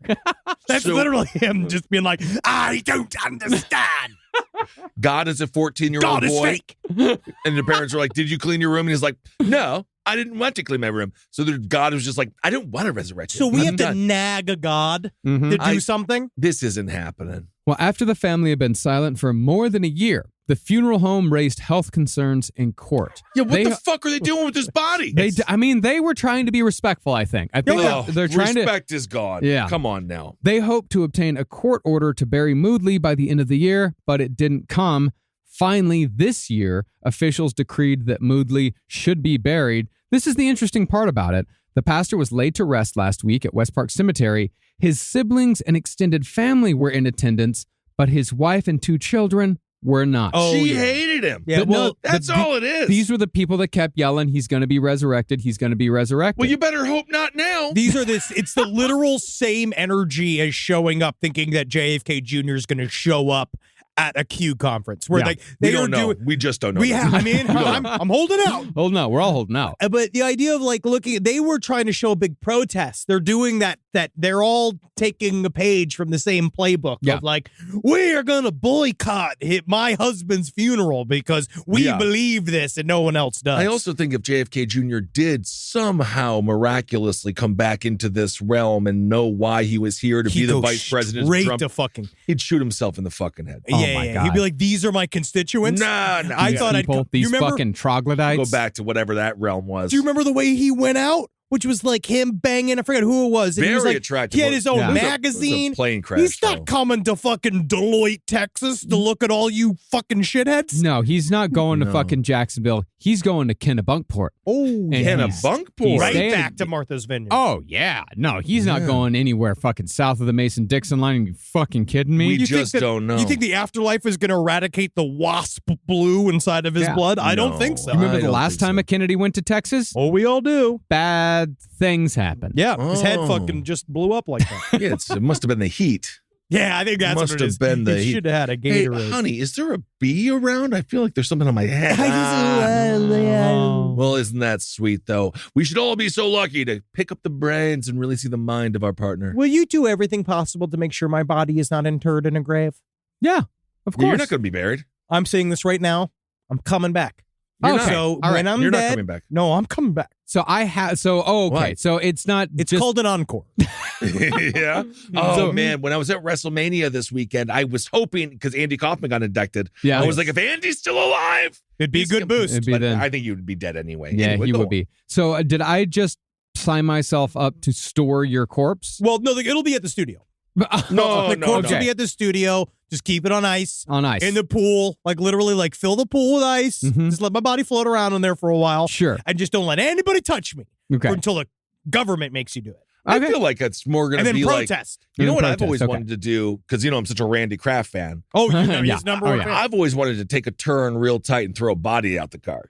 That's So- literally him just being like, I don't understand. God is a 14-year-old God is boy. fake. And the parents are like, did you clean your room? And he's like, no, I didn't want to clean my room. So God was just like, I don't want to resurrect him. So we I'm have to done. nag a god Mhm. to do something? This isn't happening. Well, after the family had been silent for more than a year, the funeral home raised health concerns in court. Yeah, what They- the fuck are they doing with his body? They were trying to be respectful, I think. I think they're trying to. Respect is gone. Yeah. Come on now. They hoped to obtain a court order to bury Moodley by the end of the year, but it didn't come. Finally, this year, officials decreed that Moodley should be buried. This is the interesting part about it. The pastor was laid to rest last week at West Park Cemetery. His siblings and extended family were in attendance, but his wife and 2 children were not. She hated him. Yeah, That's all it is. These were the people that kept yelling, "He's going to be resurrected. He's going to be resurrected." Well, you better hope not now. It's the literal same energy as showing up thinking that JFK Jr. is going to show up at a Q conference where Yeah. they we don't are know. doing. We just don't know. We that. have. I mean, I'm holding out. Oh no, we're all holding out. But the idea of looking, they were trying to show a big protest. They're doing that they're all taking a page from the same playbook Yeah. of we are going to boycott my husband's funeral because we Yeah. believe this and no one else does. I also think if JFK Jr. did somehow miraculously come back into this realm and know why he was here to be the vice president of straight Trump, to fucking. he'd shoot himself in the fucking head. Yeah, my God. He'd be like, "These are my constituents." Nah. I These thought people, you these remember, fucking troglodytes. Go back to whatever that realm was. Do you remember the way he went out? Which was like him banging, I forget who it was. And he was Very like, attractive. He had his own Yeah. It was a magazine. plane crash. He's though. not coming to fucking Deloitte, Texas to look at all you fucking shitheads. No, he's not going to No. fucking Jacksonville. He's going to Kennebunkport. Oh, And Kennebunkport. he's right staying- back to Martha's Vineyard. Oh, yeah. No, he's not going anywhere fucking south of the Mason-Dixon line. Are you fucking kidding me? We You think just that- don't know. You think the afterlife is going to eradicate the wasp blue inside of his Yeah. blood? I don't No. think so. You remember I the don't last think time so. a Kennedy went to Texas? Oh, we all do. Bad things happened. Yeah, his head Oh. fucking just blew up like that. Yeah, it must have been the heat. Yeah, I think that's Must what it have is. been the He heat. should have had a Hey, Gatorade. honey, is there a bee around? I feel like there's something on my head. Well, isn't that sweet, though? We should all be so lucky to pick up the brains and really see the mind of our partner. Will you do everything possible to make sure my body is not interred in a grave? Yeah, of Yeah, course. you're not going to be buried. I'm saying this right now. I'm coming back. You're Okay. So All when right. I'm You're not dead, coming back. no, I'm coming back. So I have. So okay. What? So it's not. It's just, called an encore. Yeah. Oh, So- man. When I was at WrestleMania this weekend, I was hoping, because Andy Kaufman got inducted, Yeah. I was like, if Andy's still alive, It'd be a he's good gonna- boost. It'd be But then. I think you would be dead anyway. Yeah, Anyway, he go would on. be. So did I just sign myself up to store your corpse? Well, no, it'll be at the studio. No, the corpse will okay. be at the studio. Just keep it on ice. On ice. In the pool, like literally, like fill the pool with ice. Mhm. Just let my body float around in there for a while, Sure. and just don't let anybody touch me Okay. until the government makes you do it, I Okay. feel like it's more going and to then be like, protest. you know what I've Protest, always okay. wanted to do, because, you know, I'm such a Randy Kraft fan. Oh, you know, Yeah. his number Oh, one yeah. fan. I've always wanted to take a turn real tight and throw a body out the car.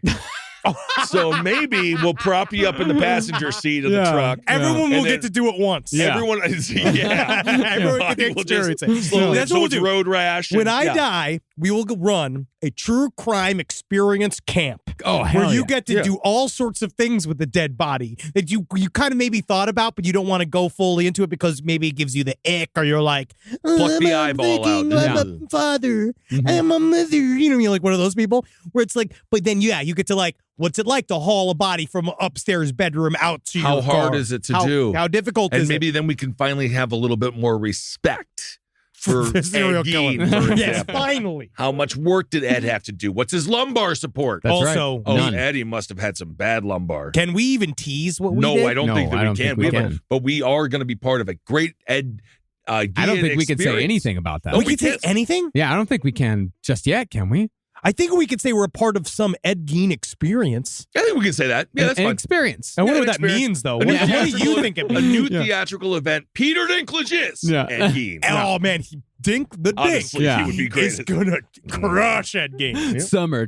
So maybe we'll prop you up in the passenger seat of the Yeah. truck. Everyone And will then get to do it once. Yeah. Everyone, yeah. Everyone Body can will just experience it. slowly That's what we'll absorb do. road rash. When and- I yeah. die, we will run a true crime experience camp. Oh, hell where you yeah. get to Yeah. do all sorts of things with the dead body that you kind of maybe thought about, but you don't want to go fully into it because maybe it gives you the ick, or you're like, Pluck the I'm eyeball out. thinking I'm Yeah. a father, Mhm. I'm a mother. You know, you're like one of those people where it's like, but then you get to like, what's it like to haul a body from an upstairs bedroom out to How your hard car? is it to How- do? How difficult And is maybe it? then we can finally have a little bit more respect for The serial Ed killer. Gein, for Yes, example. finally. How much work did Ed have to do? What's his lumbar support? That's Also, right. Oh, None. Eddie must have had some bad lumbar. can we even tease what we No, did? I don't No, think that I we don't can. think we can. But we are going to be part of a great Ed. I don't think we could say experience. anything about that. Oh, we we can say can't- anything? Yeah, I don't think we can just yet, can we? I think we could say we're a part of some Ed Gein experience. I think we can say that. Yeah, that's An fine. experience. I wonder Yeah, what that experience. means, though. A What, new what do theatrical- you think it A means? new Yeah. theatrical event. Peter Dinklage is Yeah. Ed Gein. Oh, man. Dink the Dink. Honestly, Yeah. he would be great. Is going to crush Ed Gein. Summer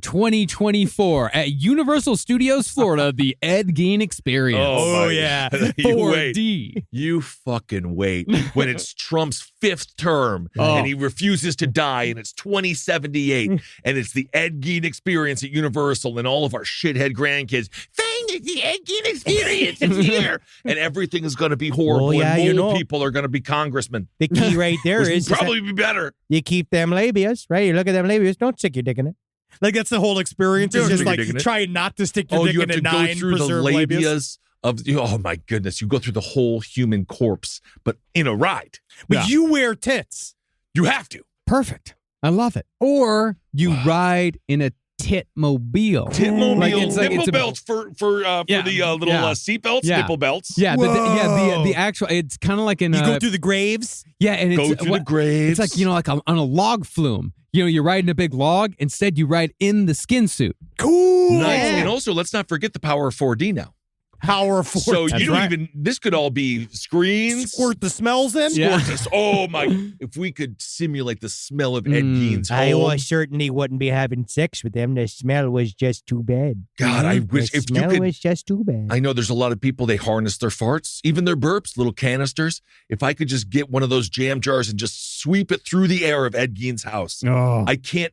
2024 at Universal Studios Florida, the Ed Gein Experience. Oh, my yeah. God. You wait. 4D. You fucking wait when it's Trump's 5th term Oh. and he refuses to die and it's 2078 and it's the Ed Gein experience at Universal and all of our shithead grandkids. Thing is the Ed Gein experience. It's here. And everything is going to be horrible. Oh, yeah, and you mole know. people are going to be congressmen. The key right there Which is would probably be better. you keep them labias, right? You look at them labias. Don't stick your dick in it. Like, that's the whole experience. Don't Is just stick your like dick in it. trying not to stick your Oh, dick you have in to a go 9 through the preserved labias. labias of, oh my goodness. You go through the whole human corpse, but in a ride. But Yeah. you wear tits. You have to. Perfect. I love it. Or you ride in a tit-mobile. Titmobile, Like, it's like- nipple it's a- belts for Yeah, the little yeah. seat belts, Yeah. nipple belts. Yeah, Whoa. the actual, it's kind of like in You go through the graves. yeah, and it's Go through the graves. It's like, you know, like on a log flume. You know, you're riding a big log. Instead, you ride in the skin suit. Cool. Nice. And also, let's not forget the power of 4D now. Powerful. So That's you don't right. even, this could all be screens. Squirt the smells in. Yeah. Oh my, if we could simulate the smell of Ed Gein's I home. certainly wouldn't be having sex with them. The smell was just too bad. God, I wish the if you smell could, was just too bad. I know there's a lot of people, they harness their farts, even their burps, little canisters. If I could just get one of those jam jars and just sweep it through the air of Ed Gein's house. Oh. I can't,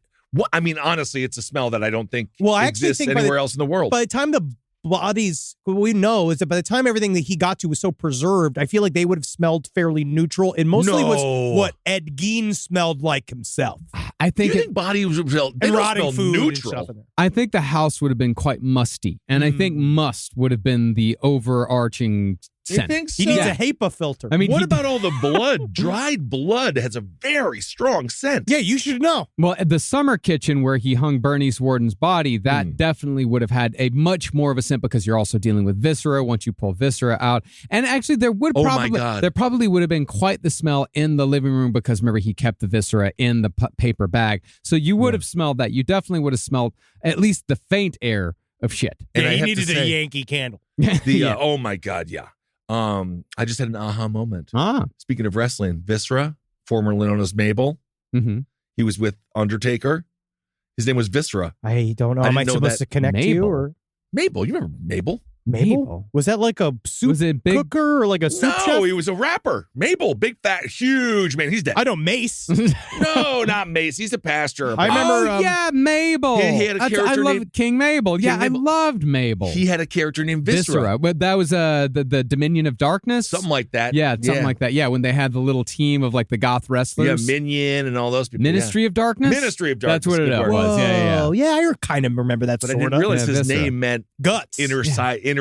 I mean, honestly, it's a smell that I don't think Well, I actually exists think by the- anywhere else in the world. By the time the bodies, what we know is that by the time everything that he got to was so preserved, I feel like they would have smelled fairly neutral. And mostly No. was what Ed Gein smelled like himself. I you think think bodies would smell, they And don't rotting smell food and neutral. stuff in there. I think the house would have been quite musty, and I think must would have been the overarching You scent. think so? He needs a HEPA filter. I mean, What about all the blood? Dried blood has a very strong scent. yeah, you should know. Well, at the summer kitchen where he hung Bernice Warden's body, that definitely would have had a much more of a scent because you're also dealing with viscera once you pull viscera out. And actually, there would Oh my probably God. there probably would have been quite the smell in the living room because remember he kept the viscera in the paper bag, so you would have smelled that. You definitely would have smelled at least the faint air of shit. And Yeah, I he have to needed a say, Yankee candle. The oh my God, yeah. I just had an aha moment. Speaking of wrestling, Viscera, formerly known as Mabel, Mm-hmm. he was with Undertaker. His name was Viscera. I don't know. I Am I didn't know supposed that. to connect to you Mabel. or Mabel, you remember Mabel? Mabel? Was that like a soup Was it big? cooker or like a soup No, chef? he was a rapper. Mabel, big fat, huge man. He's dead. I know Mace. No, not Mace. He's a pastor. I remember, Oh yeah, Mabel. He had a I character love named- King Mabel. Yeah, King Mabel. I loved Mabel. He had a character named Viscera. But that was the Dominion of Darkness. Something like that. Yeah, something like that. Yeah, when they had the little team of like the goth Yeah, wrestlers. Minion and all those people. Ministry of Darkness. Ministry of That's Darkness. what it Good word. was. Yeah. Whoa, yeah, I kind of remember that But I sort didn't of. realize Yeah, his Viscera. name meant Guts. inner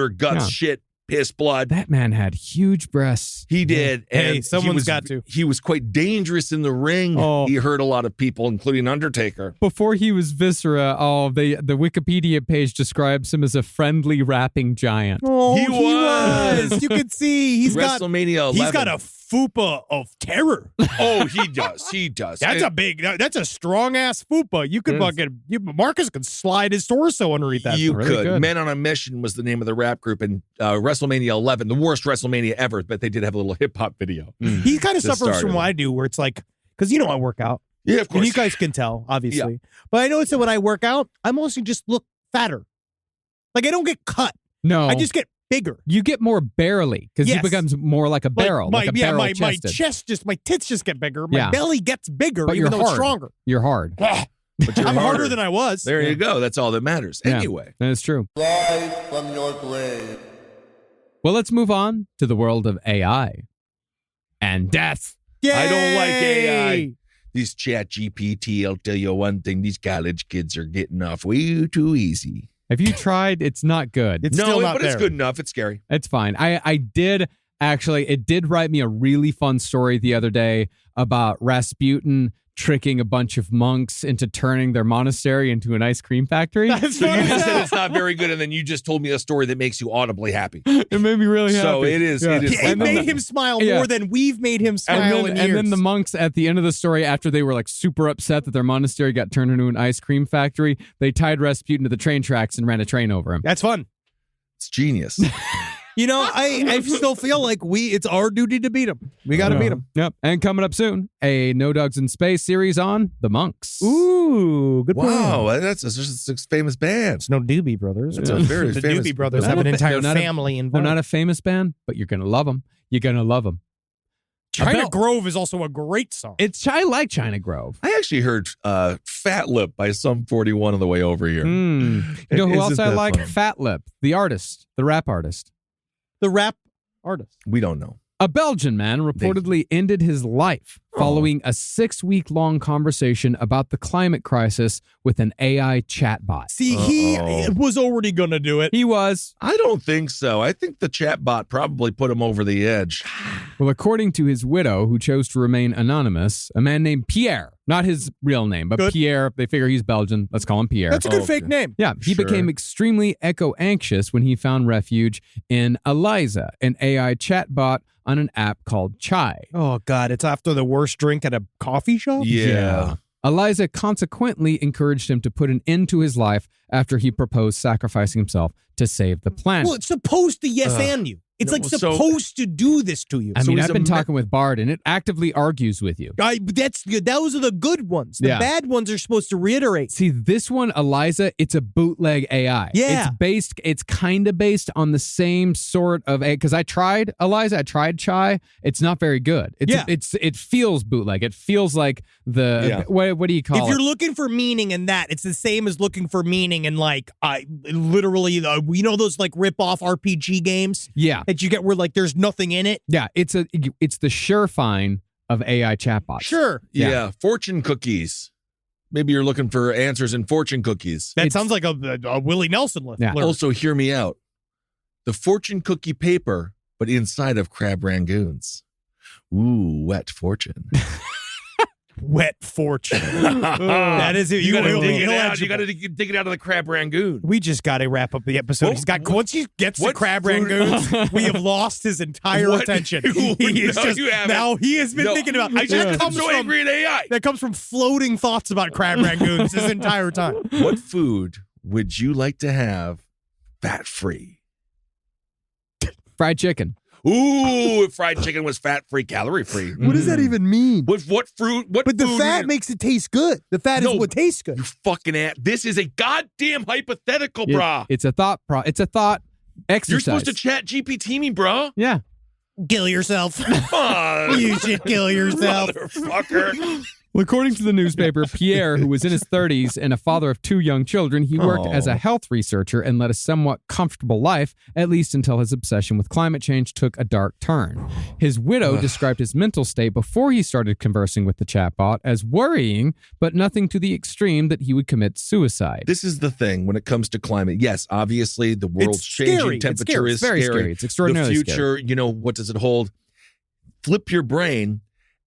guts Yeah. shit, piss, blood. That man had huge breasts. He did. Hey, And someone's he was, got to. He was quite dangerous in the ring. Oh. He hurt a lot of people, including Undertaker. Before he was Viscera, the Wikipedia page describes him as a friendly rapping giant. Oh, He was. You can see he's got WrestleMania 11. he's got a fupa of terror. Oh, he does. He does. That's a strong ass fupa. You could fucking Marcus could slide his torso underneath that. You thing. really could. good. Men on a Mission was the name of the rap group, and WrestleMania 11, the worst WrestleMania ever, but they did have a little hip hop video. He kind of To suffers start from it. what I do, where it's like, because I work out, Yeah, of and course. you guys can tell, obviously. But I notice that when I work out, I mostly just look fatter. Like I don't get cut. No, I just get bigger. you get more barrely because he Yes. becomes more like a barrel, my barrel my chest my tits just get bigger. My Yeah. belly gets bigger, But even you're though it's hard. stronger. You're hard. But you're I'm harder than I was. There you go. That's all that matters. Yeah. Anyway. That is true. Live from your grave. Well, let's move on to the world of AI and death. I don't like AI. Yay! These chat GPT, I'll tell you one thing, these college kids are getting off way too easy. Have you tried? It's not good. It's no, still not but it's there. good enough. It's scary. It's fine. I did actually, it did write me a really fun story the other day about Rasputin tricking a bunch of monks into turning their monastery into an ice cream factory. That's So you funny. just said it's not very good, and then you just told me a story that makes you audibly happy. It made me really happy. So it is. Yeah. It is. It fun. made him smile Yeah. more than we've made him And smile then, in years. and then the monks at the end of the story, after they were like super upset that their monastery got turned into an ice cream factory, they tied Rasputin to the train tracks and ran a train over him. That's fun. It's genius. I still feel like it's our duty to beat him. We got to beat him. Yep. And coming up soon, a No Dogs in Space series on the monks. Ooh, good Wow, that's just a famous band. It's no Doobie Brothers. It's a very the famous- Doobie Brothers They're have not an a fa- entire they're not a- family They're involved. not a famous band, but you're going to love them. You're going to love them. China Grove is also a great song. I like China Grove. I actually heard Fat Lip by Sum 41 on the way over here. You know who Isn't else I that like? fun? Fat Lip, the artist, the rap artist. The rap artist. We don't know. A Belgian man reportedly ended his life following a 6-week-long conversation about the climate crisis with an AI chatbot. See, he was already going to do it. He was. I don't think so. I think the chatbot probably put him over the edge. Well, according to his widow, who chose to remain anonymous, a man named Pierre, not his real name, but Good. Pierre, they figure he's Belgian. Let's call him Pierre. That's a good Okay. fake name. Yeah, he Sure. became extremely eco-anxious when he found refuge in Eliza, an AI chatbot on an app called Chai. Oh, God. It's after the worst drink at a coffee shop? Yeah. Eliza consequently encouraged him to put an end to his life after he proposed sacrificing himself to save the planet. Well, it's supposed to and you. It's No, like so- supposed to do this to you. I mean, he's I've a been me- talking with Bard, and it actively argues with you. Those are the good ones. The Yeah. bad ones are supposed to reiterate. See, this one, Eliza, it's a bootleg AI. Yeah. It's kind of based on the same sort of because I tried Eliza, I tried Chai. It's not very good. It feels bootleg. It feels like what do you call If it? you're looking for meaning in that, it's the same as looking for meaning in like literally those like rip-off RPG games Yeah. that you get where like there's nothing in it. Yeah, it's the Surefine of AI chatbots. Sure. Yeah. Fortune cookies. Maybe you're looking for answers in fortune cookies. That It's- sounds like a Willie Nelson lyric. Yeah. Also, hear me out. The fortune cookie paper but inside of crab rangoons. Ooh, wet fortune. Wet fortune. That is it. You got to dig it out. illegible. You got to dig it out of the crab rangoon. We just got to wrap up the episode. Once he gets to what crab food- rangoons, we have lost his entire What? attention. No, He is you haven't. now he has been No, thinking about. I just that I'm comes so from angry at AI. that comes from floating thoughts about crab rangoons his entire time. What food would you like to have fat-free? Fried chicken. Ooh, if fried chicken was fat-free, calorie-free. What does that even mean? What fruit? What But the food fat would- makes it taste good. The fat is No. what tastes good. You fucking ass. This is a goddamn hypothetical, It- brah. It's a thought. It's a thought exercise. You're supposed to chat GPT me, brah. Yeah. Kill yourself. Fuck. You should kill yourself. Motherfucker. Well, according to the newspaper, Pierre, who was in his 30s and a father of 2 young children, he worked as a health researcher and led a somewhat comfortable life, at least until his obsession with climate change took a dark turn. His widow described his mental state before he started conversing with the chatbot as worrying, but nothing to the extreme that he would commit suicide. This is the thing when it comes to climate. Yes, obviously the world's It's scary. changing. It's Temperature scary. is It's very scary. It's extraordinarily The future, what does it hold? Flip your brain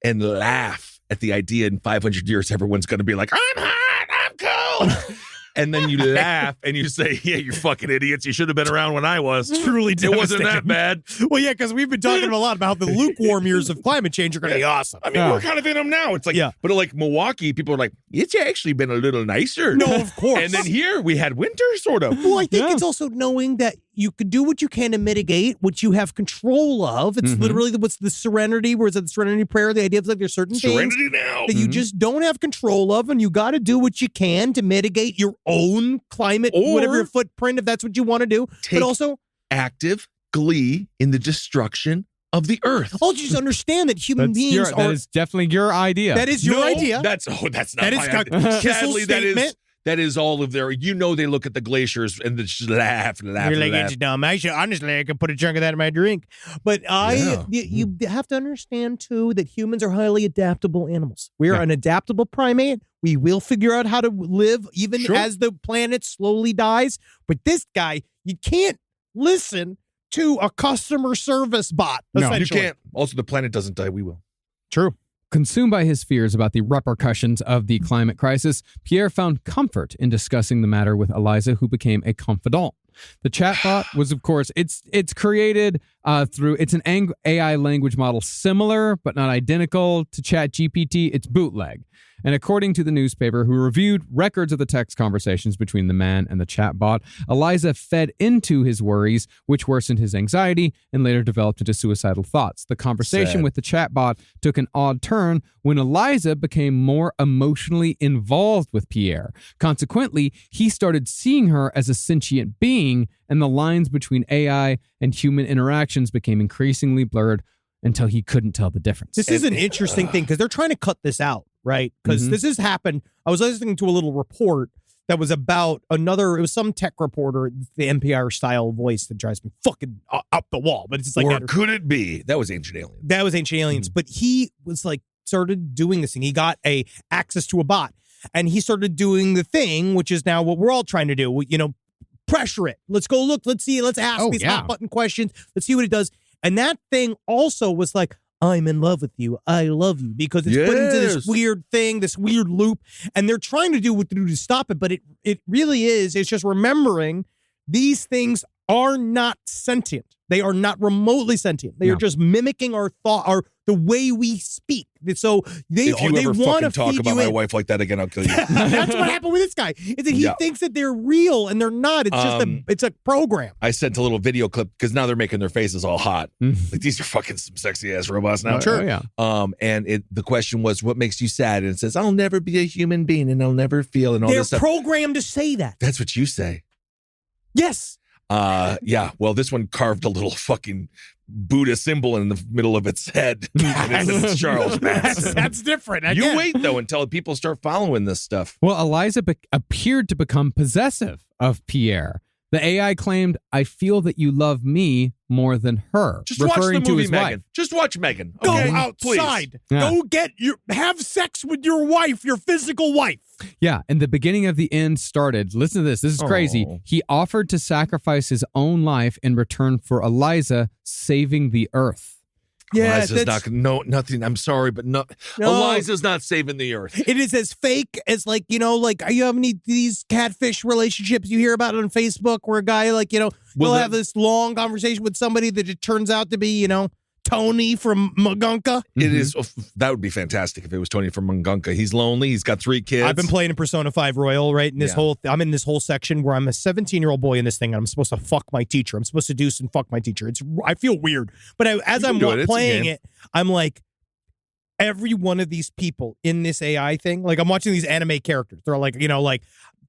and laugh at the idea in 500 years everyone's going to be like, I'm hot, I'm cold. And then you laugh and you say, yeah, you fucking idiots. You should have been around when I was. Truly It wasn't devastating. that bad. Well, yeah, because we've been talking a lot about how the lukewarm years of climate change are going to be awesome. I mean, we're kind of in them now. It's like, Yeah. but like Milwaukee, people are like, it's actually been a little nicer. No, of course. And then here we had winter, sort of. Well, I think it's also knowing that you could do what you can to mitigate what you have control of. It's literally what's the serenity, where is it the serenity prayer? The idea of like there's certain Serenity things now. that you just don't have control of, and you got to do what you can to mitigate your own climate, Or whatever your footprint, if that's what you want to do. take But also, active glee in the destruction of the earth. also just understand that human beings that are. is definitely your idea. That is your No, idea. That's not That is my a idea. chisel Sadly, statement. that is all of their. They look at the glaciers and they just laugh. You're like, laugh. it's dumb. Honestly, I could put a chunk of that in my drink. But you have to understand, too, that humans are highly adaptable animals. We are an adaptable primate. We will figure out how to live even Sure. as the planet slowly dies. But this guy, you can't listen to a customer service bot, You essentially. can't. Also, the planet doesn't die. We will. True. Consumed by his fears about the repercussions of the climate crisis, Pierre found comfort in discussing the matter with Eliza, who became a confidant. The chatbot was, of course, it's created it's an AI language model similar but not identical to ChatGPT. It's bootleg. And according to the newspaper, who reviewed records of the text conversations between the man and the chatbot, Eliza fed into his worries, which worsened his anxiety and later developed into suicidal thoughts. The conversation Sad. with the chatbot took an odd turn when Eliza became more emotionally involved with Pierre. Consequently, he started seeing her as a sentient being, and the lines between AI and human interactions became increasingly blurred until he couldn't tell the difference. This is an interesting thing because they're trying to cut this out, right? Because this has happened. I was listening to a little report that was about it was some tech reporter, the NPR style voice that drives me fucking up the wall. But it's just like, Or could it be? That was Ancient Alien. that was Ancient Aliens. But he was like, started doing this thing. He got access to a bot and he started doing the thing, which is now what we're all trying to do. Pressure it. Let's go look. Let's see. Let's ask these hot button questions. Let's see what it does. And that thing also was like, I'm in love with you. I love you, because it's put into this Yes. weird thing, this weird loop, and they're trying to do what to do to stop it. But it really is. It's just remembering these things are not sentient. They are not remotely sentient. They are just mimicking our thought, the way we speak. So they If you they ever want to fucking talk feed about you my in. wife like that again, I'll kill you. That's what happened with this guy. Is that he thinks that they're real and they're not. It's just it's a program. I sent a little video clip because now they're making their faces all hot. Like, these are fucking some sexy ass robots now. Oh, yeah. And the question was, what makes you sad? And it says, I'll never be a human being and I'll never feel and all They're this stuff. programmed to say that. That's what you say. Yes. Yeah. Well, this one carved a little fucking Buddha symbol in the middle of its head. And it says it's Charles Manson. That's different. You Again. wait though until people start following this stuff. Well, Eliza appeared to become possessive of Pierre. The AI claimed, "I feel that you love me more than her," Just watch the referring to movie his Megan. wife. Just watch Megan. Go Okay? outside. Yeah. Go have sex with your wife, your physical wife. Yeah, and the beginning of the end started. Listen to this. This is crazy. Oh. He offered to sacrifice his own life in return for Eliza saving the earth. Yeah, Eliza's not nothing. I'm sorry, but no. Eliza's not saving the earth. It is as fake as like you have any of these catfish relationships you hear about on Facebook where a guy will have this long conversation with somebody that it turns out to be Tony from Magunka. It is. That would be fantastic if it was Tony from Mungunka. He's lonely. He's got 3 kids. I've been playing in Persona 5 Royal, right? In this I'm in this whole section where I'm a 17-year-old boy in this thing, and I'm supposed to fuck my teacher. I'm supposed to do some fuck my teacher. I feel weird, but as I'm playing it, I'm like, every one of these people in this AI thing, like I'm watching these anime characters. They're like, like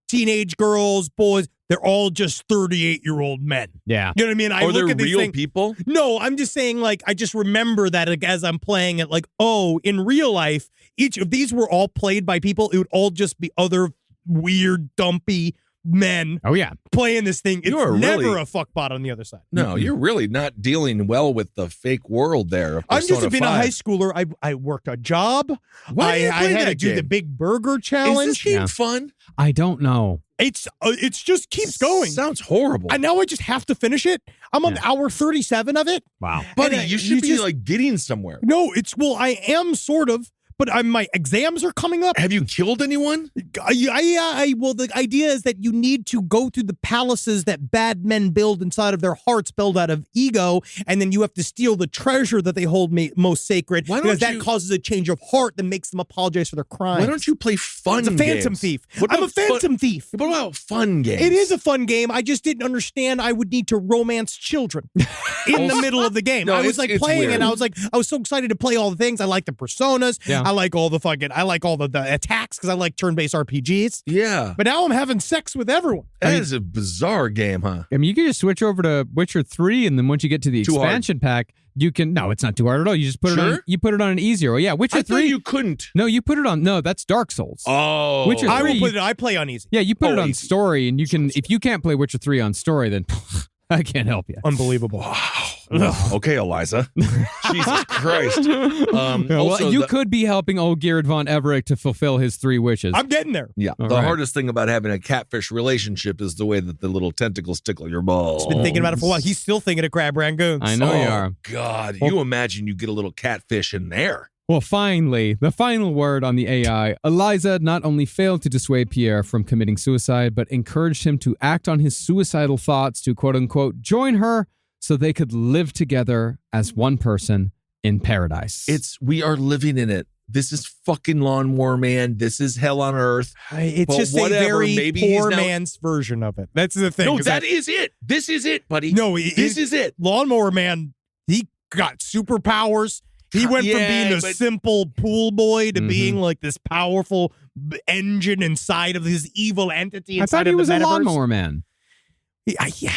teenage girls, boys. They're all just 38-year-old men. Yeah. You know what I mean? I Are look they at these real things, people? No, I'm just saying, like, I just remember that as I'm playing it, like, oh, in real life, each of these were all played by people. It would all just be other weird, dumpy men Oh, yeah. playing this thing. It's You are never really- a fuckbot on the other side. No, you're really not dealing well with the fake world there. Of I'm just Persona being a 5. high schooler. I worked a job. Why do you I play had that to do game? the Big Burger Is Challenge. this game Yeah. fun? I don't know. It's just keeps going. Sounds horrible. And now I just have to finish it. I'm on hour 37 of it. Wow. Buddy, And, you should be just- like getting somewhere. No, I am sort of, but my exams are coming up. Have you killed anyone? Well, the idea is that you need to go through the palaces that bad men build inside of their hearts, build out of ego, and then you have to steal the treasure that they hold most sacred, Why don't because that you- causes a change of heart that makes them apologize for their crimes. Why don't you play fun It's a phantom games? thief. What I'm a about fun- phantom thief. What about fun games? It is a fun game. I just didn't understand I would need to romance children in the middle of the game. No, I was it's- like it's playing weird. it, and I was so excited to play all the things. I like the personas. Yeah. I like all the attacks because I like turn-based RPGs. Yeah. But now I'm having sex with everyone. That is a bizarre game, huh? I mean, you can just switch over to Witcher 3, and then once you get to the Too hard. expansion pack, you can. No, it's not too hard at all. You just put it on. Sure? You put it on an easier. Yeah, Witcher I 3. thought you couldn't. No, you put it on. No, that's Dark Souls. Oh. Witcher I 3, will put it. I play on easy. Yeah, you put it Oh, on easy. story, and you can. If you can't play Witcher 3 on story, then I can't help you. Unbelievable. Okay, Eliza. Jesus Christ. Well, Also, you could be helping old Gerard von Everett to fulfill his 3 wishes. I'm getting there. Yeah. All The right. hardest thing about having a catfish relationship is the way that the little tentacles tickle your balls. Been thinking about it for a while. He's still thinking of crab rangoons. I know you Oh, are. God. You imagine you get a little catfish in there. Well, finally, the final word on the AI. Eliza not only failed to dissuade Pierre from committing suicide, but encouraged him to act on his suicidal thoughts to quote unquote join her so they could live together as one person in paradise. We are living in it. This is fucking Lawnmower Man. This is hell on earth. It's But just whatever, a very maybe he's poor now- man's version of it. That's the thing. No, 'cause that is it. This is it, buddy. No, this is it. Lawnmower Man, he got superpowers. He went from Yeah, being a but- simple pool boy to Mhm. being like this powerful engine inside of this evil entity I inside thought he of was the a metaverse. lawnmower man. Yeah.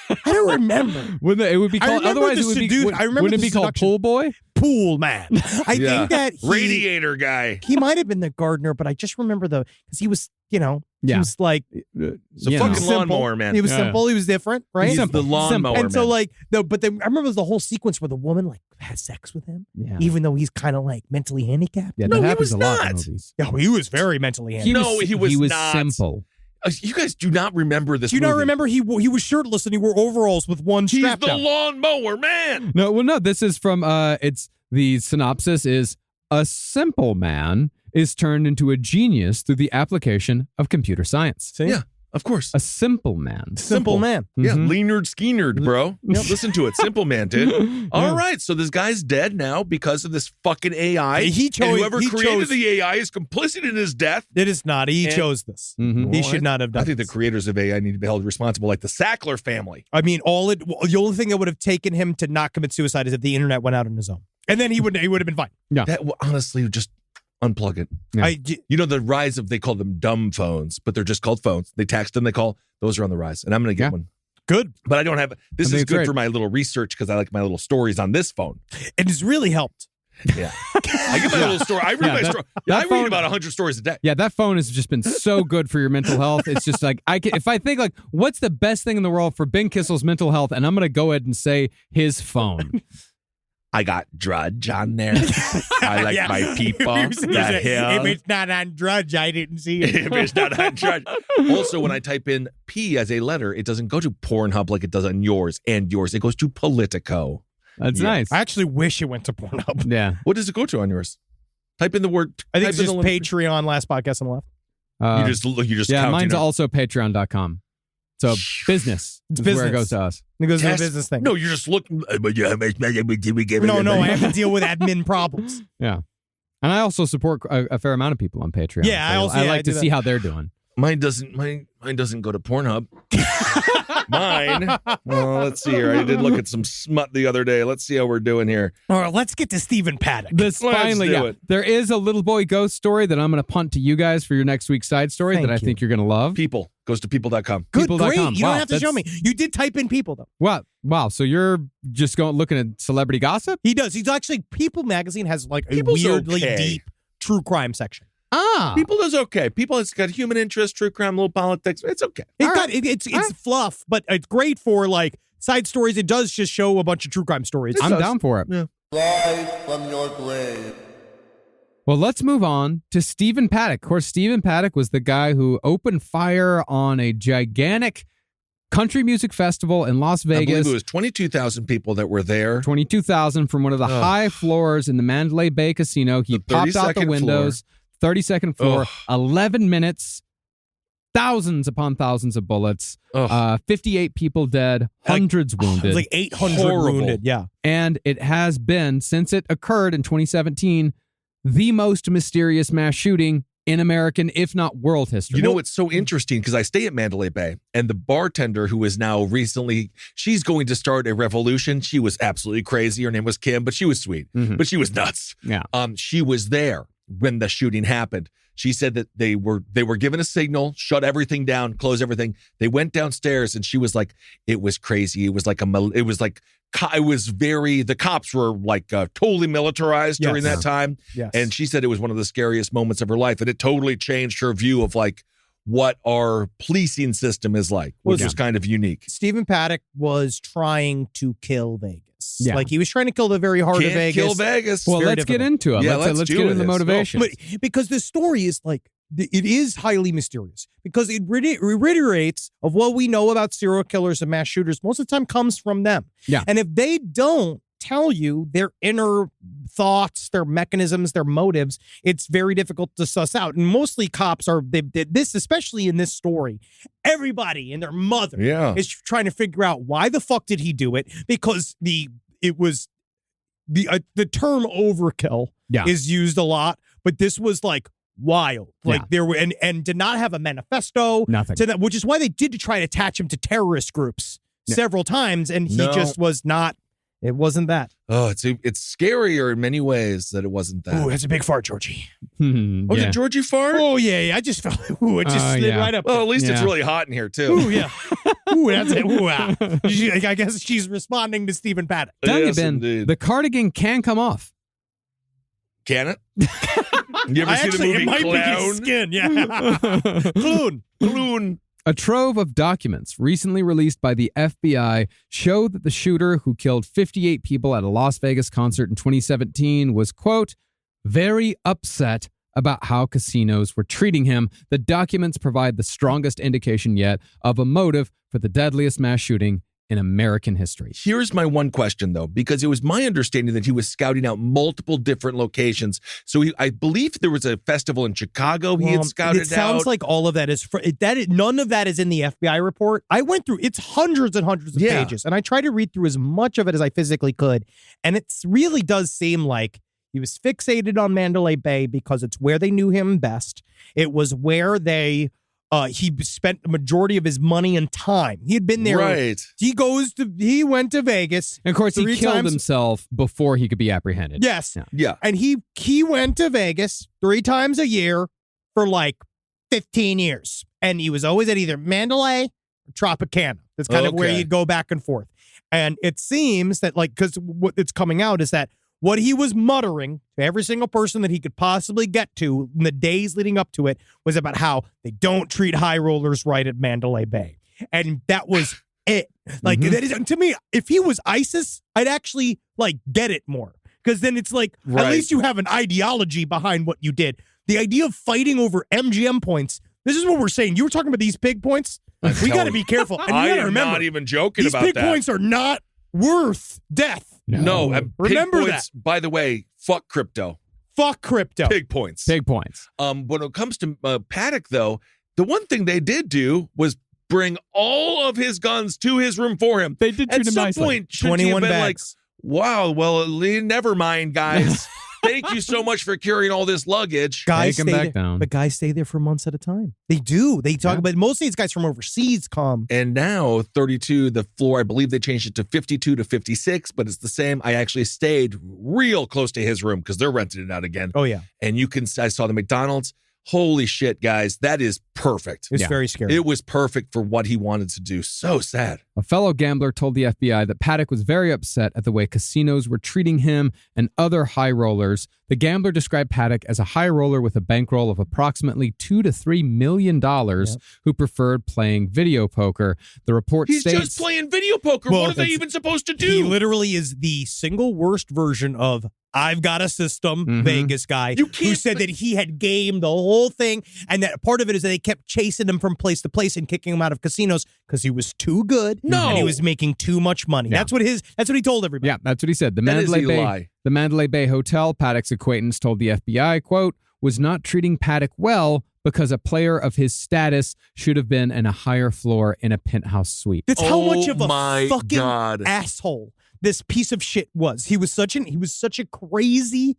I don't remember. Wouldn't it would be I called remember otherwise the it would be seduce- would, I remember wouldn't it the be called seduction. Pool Boy? Pool Man. I Yeah. think that Radiator guy. he might have been the gardener, but I just remember because he was, he Yeah. was like It's a Yeah. fucking simple. lawnmower man. He was Yeah. simple. He was different, right? He's the lawnmower And so, man. like, I remember it was the whole sequence where the woman like had sex with him, Yeah. even though he's kind of like mentally handicapped. Yeah, No, that he happens was a lot in not. movies. Yeah, he was very mentally handicapped. No, he was not. simple. You guys do not remember this Do you not movie. remember he was shirtless and he wore overalls with one He's strap the down? lawnmower man. No, this is from it's the synopsis is a simple man is turned into a genius through the application of computer science. See? Yeah, of course. A simple man. Simple man. Yeah, Mhm. Leonard Skeenard, bro. Listen to it. Simple man, dude. All right, so this guy's dead now because of this fucking AI. He and chose- whoever he created chose- the AI is complicit in his death. It is not. He And- chose this. Mhm. He Well, should not have done I think the this. creators of AI need to be held responsible, like the Sackler family. I mean, the only thing that would have taken him to not commit suicide is if the internet went out on his own. And then he would have been fine. That honestly, just unplug it. Yeah. You know, the rise of, they call them dumb phones, but they're just called phones. They text them, those are on the rise. And I'm going to get Yeah. one. Good. But I don't have, this I think is it's good great. for my little research because I like my little stories on this phone. It has really helped. Yeah. I get my little story. I read my story. I read phone- about 100 stories a day. Yeah, that phone has just been so good for your mental health. It's just like if I think like, what's the best thing in the world for Ben Kissel's mental health, and I'm gonna go ahead and say his phone. I got Drudge on there. I like my people. If The it's not on Drudge, I didn't see it. If it's not on Drudge. Also, when I type in P as a letter, it doesn't go to Pornhub like it does on yours and yours. It goes to Politico. That's nice. I actually wish it went to Pornhub. Yeah. What does it go to on yours? Type in the word. I think type it's in just the link. Patreon, last podcast on the left. You just yeah, counting mine's up. also patreon.com. So business It's is where it business. goes to us. It goes to Yes. the business thing. No, you're just looking. No, I have to deal with admin problems. Yeah. And I also support a fair amount of people on Patreon. Yeah, So I I like do to that. see how they're doing. Mine doesn't go to Pornhub. Mine. Well, let's see here. I did look at some smut the other day. Let's see how we're doing here. All right, let's get to Stephen Paddock. This Let's finally, do yeah. it. There is a little boy ghost story that I'm going to punt to you guys for your next week's side story Thank that I you. think you're going to love. People goes to people.com. Good, people.com. great. You Wow, don't have to show me. You did type in people, though. Wow. So you're just looking at celebrity gossip? He does. He's actually, People magazine has like a People's weirdly okay. deep true crime section. Ah. People does okay. People, it's got human interest, true crime, little politics. It's okay. It's fluff, but it's great for like side stories. It does just show a bunch of true crime stories. I'm down for it. Yeah. Rise from your grave. Well, let's move on to Stephen Paddock. Of course, Stephen Paddock was the guy who opened fire on a gigantic country music festival in Las I believe Vegas. it was 22,000 people that were there. 22,000 from one of the high floors in the Mandalay Bay Casino. He The popped out the 32nd windows, 32nd floor, Ugh. 11 minutes, thousands upon thousands of bullets, Ugh. 58 people dead, hundreds It wounded. was like 800 Horrible. wounded. Yeah. And it has been, since it occurred in 2017, the most mysterious mass shooting in American, if not world history. You know what's so interesting? Because I stay at Mandalay Bay, and the bartender who is now recently, she's going to start a revolution. She was absolutely crazy. Her name was Kim, but she was sweet. Mhm. But she was nuts. Yeah. She was there when the shooting happened. She said that they were given a signal, shut everything down, close everything. They went downstairs, and she was like, "It was crazy. It was like the cops were like totally militarized during Yes. that time." Yes. And she said it was one of the scariest moments of her life, and it totally changed her view of like what our policing system is like, which Well, is kind of unique. Stephen Paddock was trying to kill Vegas. Yeah. Like he was trying to kill the very heart of Can't Vegas. kill Vegas. Well, very let's get difficult. into it. Yeah, let's let's get do into it. the Let's go. motivation. But because the story is like, it is highly mysterious because it reiterates of what we know about serial killers and mass shooters most of the time comes from them. Yeah. And if they don't tell you their inner thoughts, their mechanisms, their motives, it's very difficult to suss out. And mostly cops are, this, especially in this story, everybody and their mother Yeah. is trying to figure out why the fuck did he do it? Because the term overkill Yeah. is used a lot, but this was like wild. Like Yeah. there were and did not have a manifesto Nothing. to that, which is why they did try to attach him to terrorist groups several times, and he No. just was not. It wasn't that. Oh, it's scarier in many ways that it wasn't that. Ooh, that's a big fart, Georgie. Was Yeah. it Georgie fart? Oh yeah. I just felt. Ooh, it just slid yeah. right up. Well, at least it's Yeah. really hot in here too. Ooh yeah. Ooh, that's it. Ooh, I guess she's responding to Stephen Paddock. Tell you, Yes, Ben, indeed. the cardigan can come off. Can it? You ever see the movie it might be Clown? his skin. Yeah. Clune. Clown. A trove of documents recently released by the FBI show that the shooter who killed 58 people at a Las Vegas concert in 2017 was, quote, very upset about how casinos were treating him. The documents provide the strongest indication yet of a motive for the deadliest mass shooting in American history. Here's my one question, though, because it was my understanding that he was scouting out multiple different locations. So I believe there was a festival in Chicago he had scouted It sounds out. like all of that is none of that is in the FBI report. I went through it's hundreds and hundreds of Yeah. pages, and I tried to read through as much of it as I physically could, and it really does seem like he was fixated on Mandalay Bay because it's where they knew him best. It was where he spent the majority of his money and time. He had been there. Right. He went to Vegas. And of course, he 3 killed times. himself before he could be apprehended. Yes. Yeah. Yeah. And he went to Vegas 3 times a year for like 15 years. And he was always at either Mandalay or Tropicana. That's kind of where Okay. he'd go back and forth. And it seems that because what it's coming out is that what he was muttering to every single person that he could possibly get to in the days leading up to it was about how they don't treat high rollers right at Mandalay Bay. And that was it. Like, that is, to me, if he was ISIS, I'd actually, like, get it more. Because then it's like, at least you have an ideology behind what you did. The idea of fighting over MGM points, this is what we're saying. You were talking about these pig points. We got to be careful. And you got to remember, I'm not even joking about that. These pig points are not worth death. No. Remember pig points, that. by the way, fuck crypto. Fuck crypto. Pig points. Big points. When it comes to Paddock, though, the one thing they did do was bring all of his guns to his room for him. They did treat At him some nicely. point, shouldn't he have 21 been bags. like, wow, well, never mind, guys. Thank you so much for carrying all this luggage. Guys Take him stay back there, down. but guys stay there for months at a time. They do. They talk about most of these guys from overseas come. And now 32, the floor, I believe they changed it to 52 to 56, but it's the same. I actually stayed real close to his room because they're renting it out again. Oh, yeah. And I saw the McDonald's. Holy shit, guys. That is perfect. It's very scary. It was perfect for what he wanted to do. So sad. A fellow gambler told the FBI that Paddock was very upset at the way casinos were treating him and other high rollers. The gambler described Paddock as a high roller with a bankroll of approximately $2 to $3 million who preferred playing video poker. The report He's states just playing video poker. Well, What are they that's- even supposed to do? He literally is the single worst version of I've got a system Vegas guy You who can't- said that he had gamed the whole thing, and that part of it is that they kept chasing him from place to place and kicking him out of casinos because he was too good No. and he was making too much money. Yeah. That's what he told everybody. Yeah, that's what he said. The That is Mandalay a Bay, lie. the Mandalay Bay Hotel, Paddock's acquaintance told the FBI, quote, was not treating Paddock well because a player of his status should have been in a higher floor in a penthouse suite. That's how Oh much of a my fucking God. asshole this piece of shit was. He was such a crazy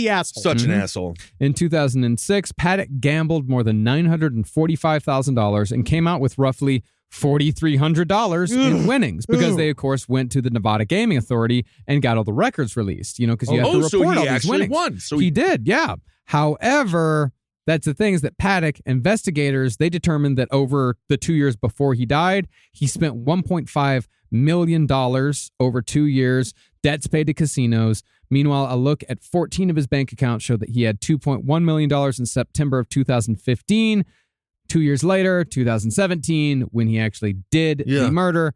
asshole. Such an asshole. In 2006, Paddock gambled more than $945,000 and came out with roughly $4,300 in winnings because they, of course, went to the Nevada Gaming Authority and got all the records released, because you have to so report he all these actually winnings. won. So he did, yeah. However, that's the thing is that Paddock, investigators, they determined that over the 2 years before he died, he spent $1.5 million over 2 years, debts paid to casinos. Meanwhile, a look at 14 of his bank accounts showed that he had $2.1 million in September of 2015. 2 years later, 2017, when he actually did the murder,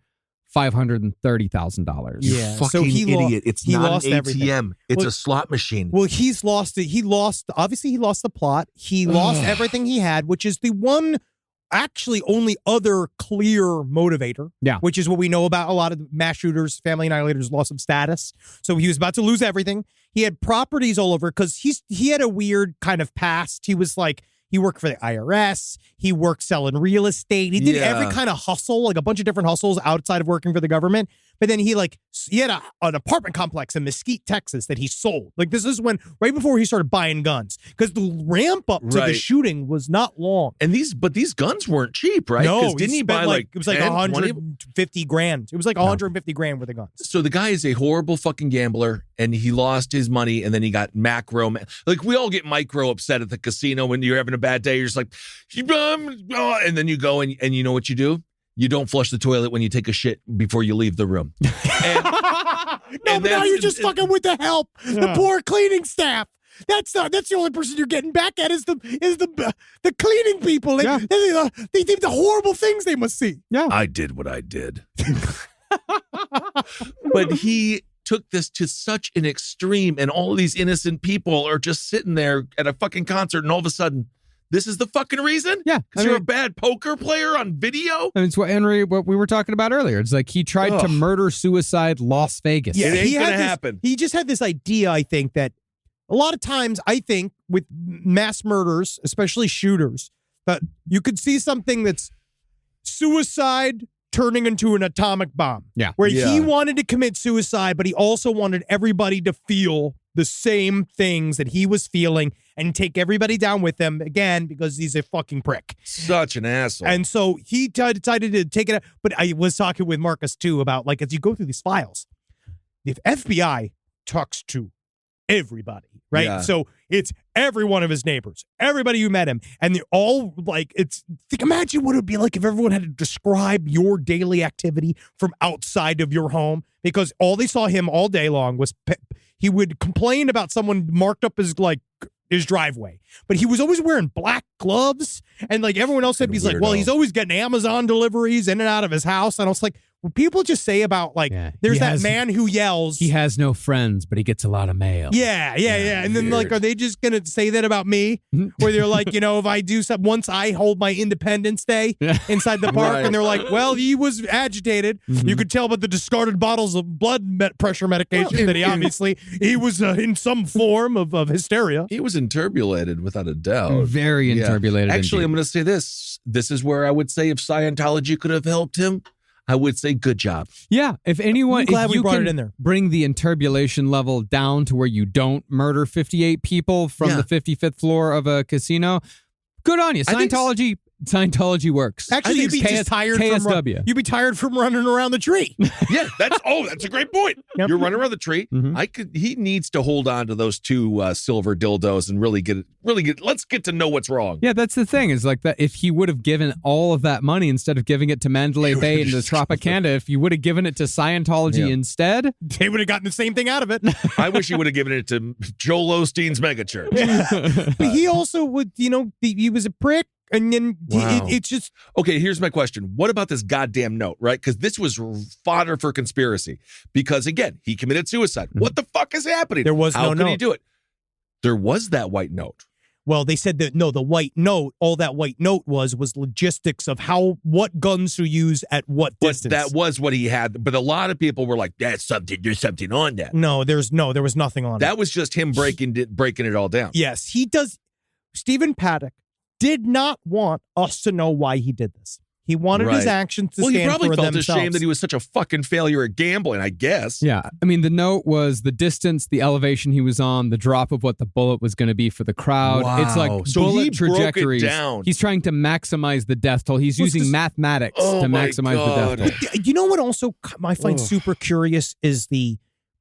$530,000. Yeah. Fucking So he idiot. It's he not lost an everything. ATM. It's Well- a slot machine. Well, obviously he lost the plot. He lost everything he had, which is the one actually only other clear motivator. Yeah. Which is what we know about a lot of mass shooters, family annihilators, loss of status. So he was about to lose everything. He had properties all over because he had a weird kind of past. He was like, he worked for the IRS. He worked selling real estate. He did every kind of hustle, like a bunch of different hustles outside of working for the government. But then he had an apartment complex in Mesquite, Texas that he sold. Like this is right before he started buying guns because the ramp up to the shooting was not long. And these guns weren't cheap, right? No, 'Cause didn't he buy spent it was like 10, 150 grand. It was like 150 grand worth of guns. So the guy is a horrible fucking gambler, and he lost his money, and then he got macro. Like we all get micro upset at the casino when you're having a bad day. You're just like, and then you go and you know what you do? You don't flush the toilet when you take a shit before you leave the room. But now you're just fucking with the help, the poor cleaning staff. That's the only person you're getting back at is the cleaning people. They think the horrible things they must see. Yeah, I did what I did. But he took this to such an extreme, and all of these innocent people are just sitting there at a fucking concert, and all of a sudden, this is the fucking reason? Yeah. Because you're a bad poker player on video? I mean, it's what we were talking about earlier. It's like he tried to murder suicide Las Vegas. It ain't he gonna had this- happen. He just had this idea, I think, that a lot of times, I think, with mass murders, especially shooters, that you could see something that's suicide turning into an atomic bomb. Yeah. Where he wanted to commit suicide, but he also wanted everybody to feel the same things that he was feeling and take everybody down with him, again, because he's a fucking prick. Such an asshole. And so he decided to take it out. But I was talking with Marcus, too, about, like, as you go through these files, the FBI talks to everybody, right? Yeah. So It's every one of his neighbors, everybody who met him. And they're all like, imagine what it would be like if everyone had to describe your daily activity from outside of your home, because all they saw him all day long was he would complain about someone marked up his driveway, but he was always wearing black gloves, and like everyone else said, he's like, well, he's always getting Amazon deliveries in and out of his house. And I was like, when people just say about there's that man who yells, he has no friends, but he gets a lot of mail. Yeah. And then are they just going to say that about me? Where they're like, if I do something, once I hold my Independence Day inside the park, and they're like, well, he was agitated. You could tell by the discarded bottles of blood pressure medication that he was in some form of hysteria. He was interbulated without a doubt. Very interbulated. Actually, indeed. I'm going to say this. This is where I would say if Scientology could have helped him, I would say good job. Yeah, if anyone, I'm glad if we you brought can it in there. bring the interbulation level down to where you don't murder 58 people from the 55th floor of a casino, good on you. Scientology works. Actually, you'd be just tired KSW. you'd be tired from running around the tree. Yeah, that's a great point. Yep. You're running around the tree. He needs to hold on to those two silver dildos and really get let's get to know what's wrong. Yeah, that's the thing, is like that if he would have given all of that money instead of giving it to Mandalay Bay and the Tropicana, if you would have given it to Scientology instead, they would have gotten the same thing out of it. I wish he would have given it to Joel Osteen's megachurch. But he also would, he was a prick. And then it's just... Okay, here's my question. What about this goddamn note, right? Because this was fodder for conspiracy. Because, again, he committed suicide. What the fuck is happening? There was no How note. could he do it? There was that white note. Well, they said that, no, the white note, all that white note was logistics of what guns to use at what distance. But that was what he had. But a lot of people were like, there's something on that. No, there was nothing on it. That was just him breaking it all down. Yes, he does. Stephen Paddock did not want us to know why he did this. He wanted his actions to stand for themselves. Well, he probably felt ashamed that he was such a fucking failure at gambling, I guess. Yeah. I mean, the note was the distance, the elevation he was on, the drop of what the bullet was going to be for the crowd. Wow. It's like So bullet he broke it trajectories. down. He's trying to maximize the death toll. He's using mathematics to maximize the death toll. You know what also I find super curious is the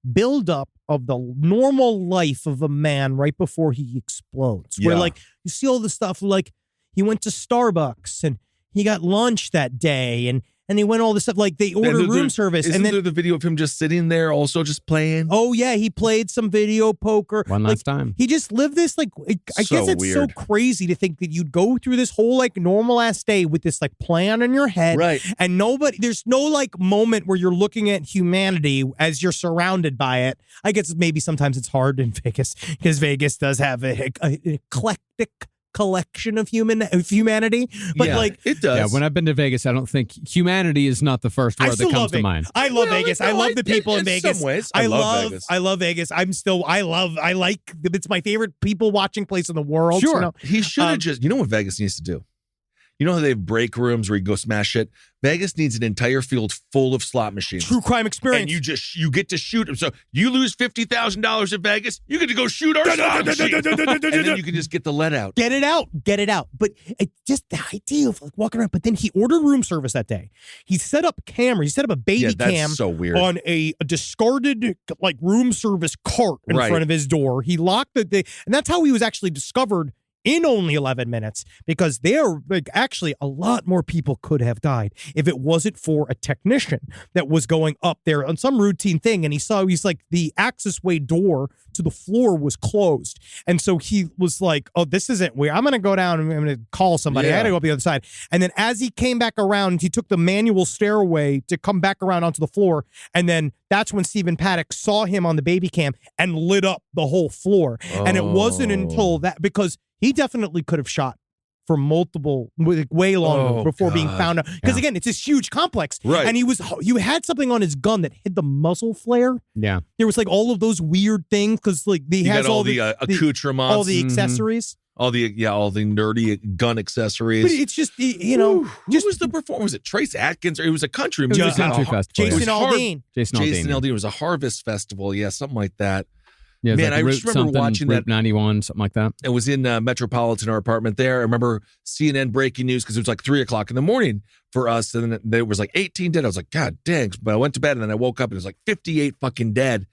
buildup of the normal life of a man right before he explodes. Where you see all the stuff like he went to Starbucks and he got lunch that day and he went all this stuff, like they ordered room service. Isn't there the video of him just sitting there also just playing? Oh yeah, he played some video poker. One last time. He just lived this I guess it's so crazy to think that you'd go through this whole normal ass day with this plan in your head. Right. And there's no moment where you're looking at humanity as you're surrounded by it. I guess maybe sometimes it's hard in Vegas because Vegas does have an eclectic collection of humanity, but it does. Yeah, when I've been to Vegas, I don't think humanity is not the first word that comes to mind. I love Vegas. I love the people in Vegas. Some ways, I love Vegas. I love Vegas. It's my favorite people watching place in the world. Sure. He should have just, you know what Vegas needs to do? You know how they have break rooms where you go smash shit? Vegas needs an entire field full of slot machines. True crime experience. And you get to shoot them. So you lose $50,000 in Vegas, you get to go shoot our slot machine. And then you can just get the lead out. Get it out. But just the idea of walking around. But then he ordered room service that day. He set up cameras. He set up a baby cam so weird. On a discarded room service cart in front of his door. He locked and that's how he was actually discovered in only 11 minutes, because there actually a lot more people could have died if it wasn't for a technician that was going up there on some routine thing. And he's like, the accessway door to the floor was closed. And so he was like, oh, this isn't weird. I'm going to go down and I'm going to call somebody. I got to go up the other side. And then as he came back around, he took the manual stairway to come back around onto the floor. And then that's when Stephen Paddock saw him on the baby cam and lit up the whole floor. And it wasn't until that, because he definitely could have shot for multiple, way longer before being found out. Because again, it's this huge complex. Right. And you had something on his gun that hid the muzzle flare. Yeah. There was all of those weird things because he has all the accoutrements, all the accessories. All the nerdy gun accessories. But it's just, who was the performer? Was it Trace Atkins, or it was a country? It was a country festival. Jason Aldean. Jason Aldean. It was a harvest festival. Yeah, something like that. Yeah, man, I just remember watching Route that. 91, something like that. It was in Metropolitan, our apartment there. I remember CNN breaking news because it was 3 o'clock in the morning for us. And then there was 18 dead. I was like, God dang. But I went to bed and then I woke up and it was 58 fucking dead.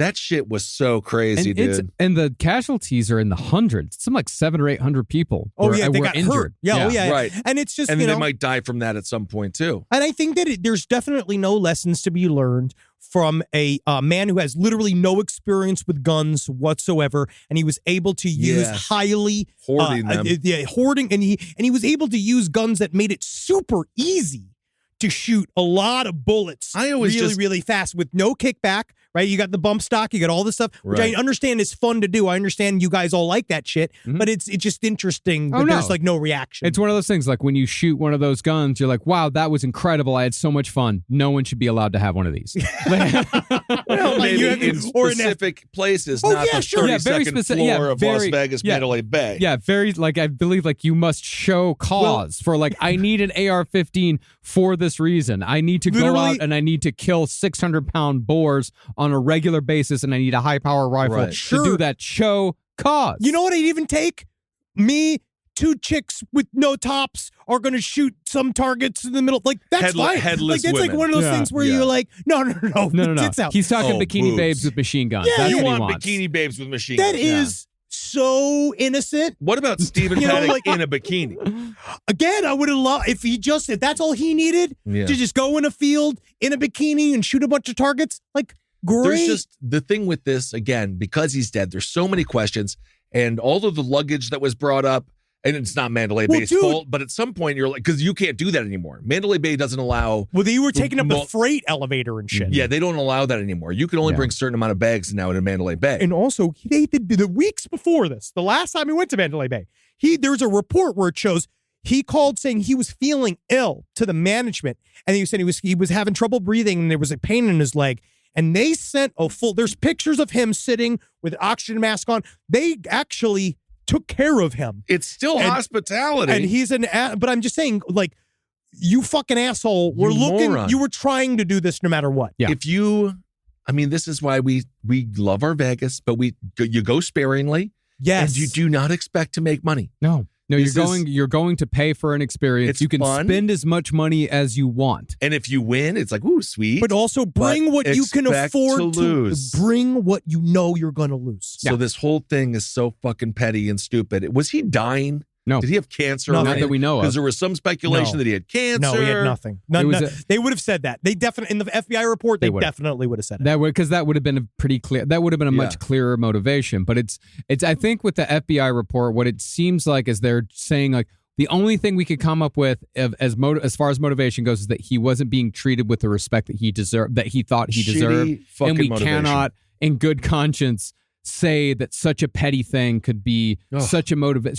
That shit was so crazy, dude. And the casualties are in the hundreds. Some like 700 or 800 people. Oh, were, yeah, they were got injured. hurt. Yeah, oh, yeah. Right. And it's just, And you they know, might die from that at some point, too. and I think that there's definitely no lessons to be learned from a man who has literally no experience with guns whatsoever, and he was able to use highly Hoarding them. hoarding, and he was able to use guns that made it super easy to shoot a lot of bullets really fast with no kickback, right? You got the bump stock, you got all this stuff, which I understand is fun to do. I understand you guys all like that shit, but it's just interesting that there's like no reaction. It's one of those things like when you shoot one of those guns, you're like, wow, that was incredible. I had so much fun. No one should be allowed to have one of these. Well, Maybe in specific places, not the 32nd floor of Las Vegas Mandalay Bay. Yeah, very, like, I believe, like, you must show cause for, like, I need an AR-15 for this reason. I need to go out and I need to kill 600-pound boars on a regular basis, and I need a high-power rifle to do that. Show cause. You know what I'd even take? Me, 2 chicks with no tops are going to shoot some targets in the middle. Like, that's fine. Headless like, that's like one of those things where you're like, no. Tits out. He's talking bikini babes with machine guns. Yeah, That's you what want he wants. bikini babes with machine guns. That is so innocent. What about Stephen Paddock in a bikini? Again, I would have loved if that's all he needed to just go in a field in a bikini and shoot a bunch of targets. Like, great. There's just the thing with this, again, because he's dead, there's so many questions, and all of the luggage that was brought up, and it's not Mandalay Bay's fault, but at some point you're like, because you can't do that anymore. Mandalay Bay doesn't allow. Well, they were taking up the freight elevator and shit. Yeah, they don't allow that anymore. You can only bring a certain amount of bags now into Mandalay Bay. And also, they did the weeks before this, the last time he went to Mandalay Bay, there's a report where it shows he called saying he was feeling ill to the management, and he said he was having trouble breathing, and there was a pain in his leg. And they sent there's pictures of him sitting with an oxygen mask on. They actually took care of him. It's still hospitality. And he's but I'm just saying, like, you fucking asshole. You were trying to do this no matter what. Yeah. This is why we love our Vegas, but you go sparingly. Yes. And you do not expect to make money. No, you're going to pay for an experience. You can spend as much money as you want. And if you win, it's like, ooh, sweet. But also bring what you can afford to lose. Bring what you know you're going to lose. So this whole thing is so fucking petty and stupid. Was he dying? No. Did he have cancer? Not that we know of. Because there was some speculation that he had cancer. No, he had nothing. They would have said that. They definitely, in the FBI report, they definitely would have said it. Because that would have been a pretty clear. That would have been a much clearer motivation. But it's. I think with the FBI report, what it seems like is they're saying like the only thing we could come up with as far as motivation goes is that he wasn't being treated with the respect that he deserved, that he thought he deserved, and we cannot, in good conscience, say that such a petty thing could be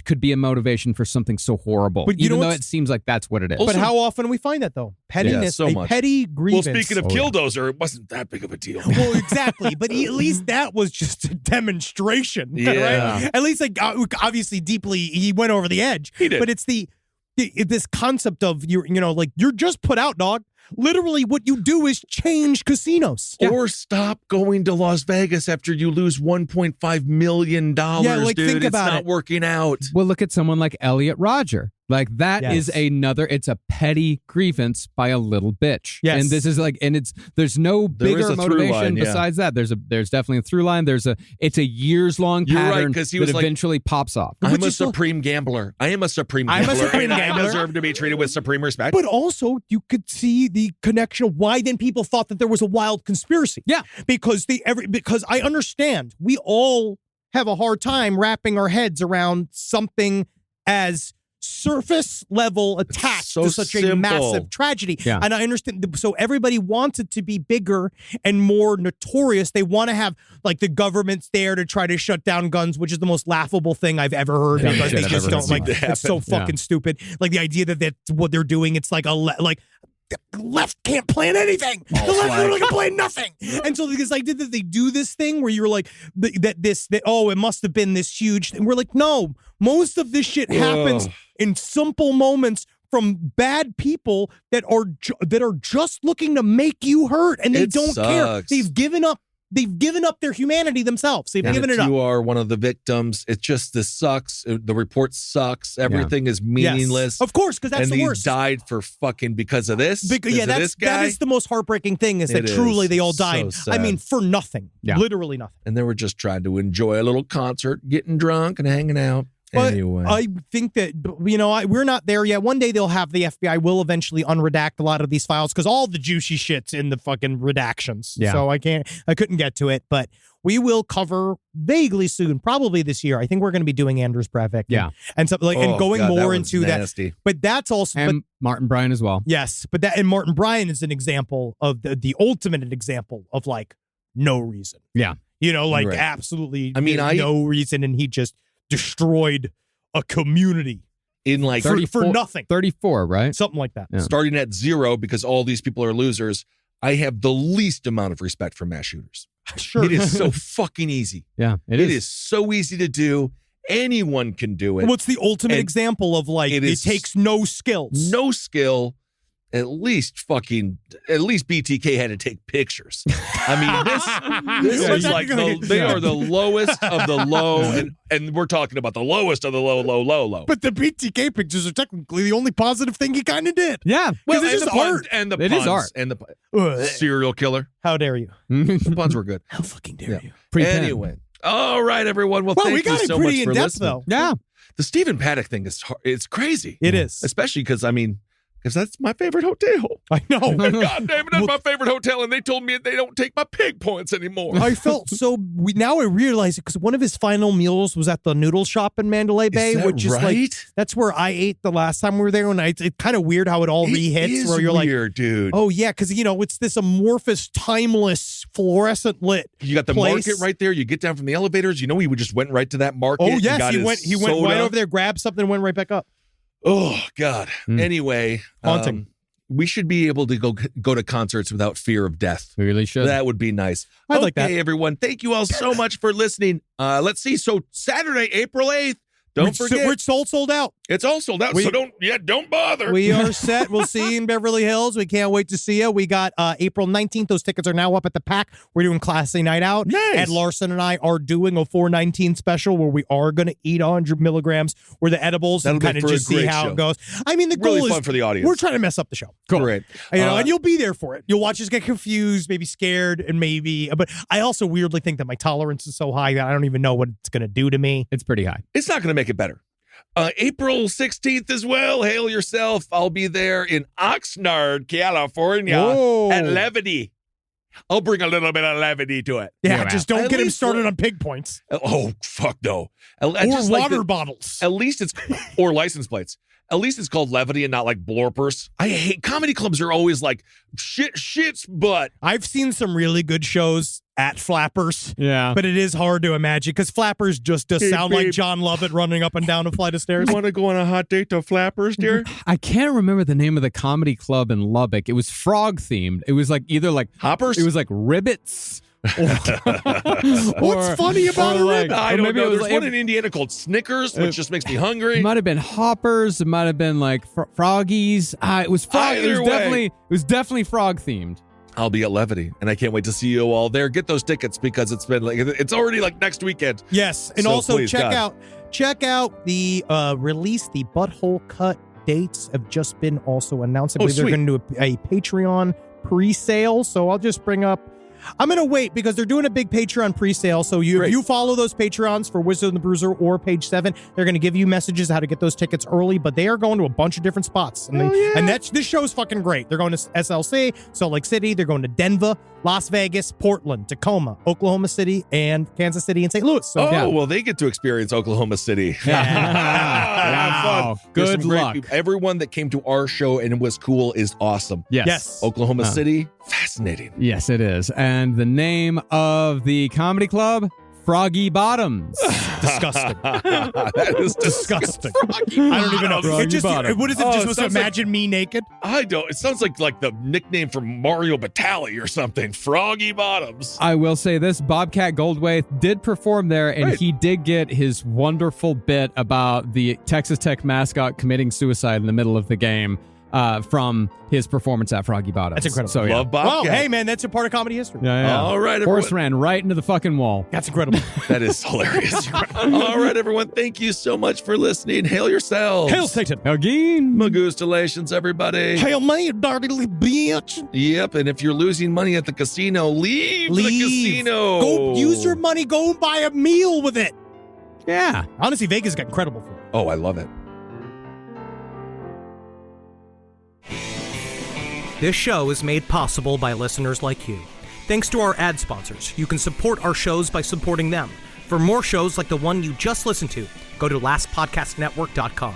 could be a motivation for something so horrible. But even though it seems like that's what it is. But how often we find that though? Pettiness, so much. Petty grievance. Well, speaking of Killdozer, it wasn't that big of a deal. Well, exactly. But at least that was just a demonstration, right? At least, like, obviously, deeply, he went over the edge. He did. But it's this concept of you're just put out, dog. Literally, what you do is change casinos. Or stop going to Las Vegas after you lose $1.5 million, dude. Think about it's not working out. Well, look at someone like Elliot Rodger. Like that is it's a petty grievance by a little bitch. Yes. And this is like, and there's no bigger motivation besides that. There's definitely a through line. It's a years-long pattern that eventually pops off. I'm a supreme gambler. I am a supreme gambler. I deserve to be treated with supreme respect. But also, you could see the connection of why then people thought that there was a wild conspiracy. Yeah. Because I understand we all have a hard time wrapping our heads around something as surface level attached to such a massive tragedy. Yeah. And I understand. So everybody wants it to be bigger and more notorious. They want to have like the government's there to try to shut down guns, which is the most laughable thing I've ever heard. Because they just don't like it's so fucking stupid. Like the idea that that's what they're doing. It's like the left can't plan anything. The left literally can plan nothing. And so because I did that, they do this thing where you're like it must have been this huge thing. We're like, no, most of this shit happens in simple moments from bad people that are just looking to make you hurt, and they don't care. They've given up they've given up their humanity themselves. They've given it up. You are one of the victims. It's just this sucks. The report sucks. Everything is meaningless. Yes. Of course, because that's and the worst. he died for fucking because of this. That is the most heartbreaking thing is that truly they all died. So I mean, for nothing. Yeah. Literally nothing. And they were just trying to enjoy a little concert, getting drunk and hanging out. But anyway, I think that, we're not there yet. One day they'll have the FBI will eventually unredact a lot of these files because all the juicy shit's in the fucking redactions. Yeah. So I couldn't get to it, but we will cover vaguely soon, probably this year. I think we're going to be doing Anders Breivik. Yeah. And something like, and going more into nasty. that. But that's also, And Martin Bryan as well. yes, but that, and Martin Bryan is an example of the ultimate example of like no reason. Yeah. Like Right. absolutely I mean, no reason. And he just destroyed a community in like for nothing. 34, right? Something like that. Yeah. starting at 0 because all these people are losers. I have the least amount of respect for mass shooters. Sure. It is so fucking easy. Yeah, It is so easy to do. Anyone can do it. What's the ultimate And example of like it takes no skills? No skill. At least BTK had to take pictures. I mean, this is like they are the lowest of the low, and we're talking about the lowest of the low. But the BTK pictures are technically the only positive thing he kind of did. Yeah. Well, it's and just the puns, art. and the It puns, is art. and the Ugh. serial killer. How dare you? The puns were good. How fucking dare you? Pre-pen. Anyway, all right, everyone. Well, Well, thank we got you it so much pretty for in depth listening. though. Yeah. The Stephen Paddock thing it's crazy. It is. Especially because because that's my favorite hotel. I know. God damn it, that's my favorite hotel, and they told me they don't take my pig points anymore. I felt so. Now I realize it because one of his final meals was at the noodle shop in Mandalay Bay, that which is like right? that's where I ate the last time we were there. And it's kind of weird how it all rehits. It is Where you're weird, dude. oh yeah, because it's this amorphous, timeless, fluorescent lit. You got the place. market right there. You get down from the elevators. He just went right to that market. Oh and yes, got he his went. He went soda. right over there, grabbed something, and went right back up. Oh God. Anyway, Haunting. we should be able to go to concerts without fear of death. We really should. That would be nice. I'd like that. Okay, everyone. Thank you all so much for listening. Let's see. So Saturday, April 8th. Don't forget. We're sold out. It's all sold out. So don't bother. We are set. We'll see you in Beverly Hills. We can't wait to see you. We got April 19th. Those tickets are now up at the Pack. We're doing Class A Night Out. Nice. Ed Larson and I are doing a 419 special where we are going to eat 100 milligrams where the edibles That'll and be kind of for a just see great how show. it goes. I mean, the goal Really is fun for the audience. we're trying to mess up the show. Great. And you'll be there for it. You'll watch us get confused, maybe scared, and but I also weirdly think that my tolerance is so high that I don't even know what it's going to do to me. It's pretty high. It's not going to make it better. April 16th as well. Hail yourself. I'll be there in Oxnard, California at Levity. I'll bring a little bit of levity to it. Yeah, just don't At get him least started on pig points. Oh, fuck no. Or water bottles. At least it's, or license plates. At least it's called levity and not like blorpers. I hate comedy clubs are always like shit's butt. I've seen some really good shows at Flappers. Yeah. But it is hard to imagine because Flappers just does sound like John Lovett running up and down a flight of stairs. Want to go on a hot date to Flappers, dear? I can't remember the name of the comedy club in Lubbock. It was frog themed. It was like either like Hoppers? It was like Ribbits. What's funny about a ribbit? I don't know. it was There's one in Indiana called Snickers, which just makes me hungry. It might have been Hoppers. It might have been like Froggies. It was frog. Either way. It was definitely frog themed. I'll be at Levity, and I can't wait to see you all there. Get those tickets because it's already like next weekend. Yes, and So also please, check God. out the release. The Butthole Cut dates have just been also announced. I believe they're sweet. going to do a Patreon pre-sale. So I'll just bring up. I'm going to wait because they're doing a big Patreon pre-sale. So if you follow those Patreons for Wizard and the Bruiser or Page 7, they're going to give you messages how to get those tickets early, but they are going to a bunch of different spots. And, this show's fucking great. They're going to SLC, Salt Lake City. They're going to Denver, Las Vegas, Portland, Tacoma, Oklahoma City, and Kansas City and St. Louis. So, well, they get to experience Oklahoma City. Wow. Fun. There's Good some great luck. people. Everyone that came to our show and was cool is awesome. Yes. Oklahoma City, fascinating. Yes, it is. And the name of the comedy club, Froggy Bottoms. disgusting. That is Disgusting. Froggy I don't even know. Bottoms. It just, what is it? Oh, Just it supposed to sounds like- imagine me naked? I don't. It sounds like the nickname for Mario Batali or something. Froggy Bottoms. I will say this, Bobcat Goldthwait did perform there, and Right. he did get his wonderful bit about the Texas Tech mascot committing suicide in the middle of the game. from his performance at Froggy Bottom. That's incredible. So, yeah. Love Bobcat. Well, hey, man, that's a part of comedy history. Yeah. All right, Horse everyone. ran right into the fucking wall. That's incredible. That is hilarious. All right, everyone. Thank you so much for listening. Hail yourselves. Hail Satan. Again. Magustalations, everybody. Hail me, you dirty little bitch. Yep, and if you're losing money at the casino, leave the casino. Go use your money. Go and buy a meal with it. Yeah. Honestly, Vegas got incredible for it. Oh, I love it. This show is made possible by listeners like you. Thanks to our ad sponsors, you can support our shows by supporting them. For more shows like the one you just listened to, go to lastpodcastnetwork.com.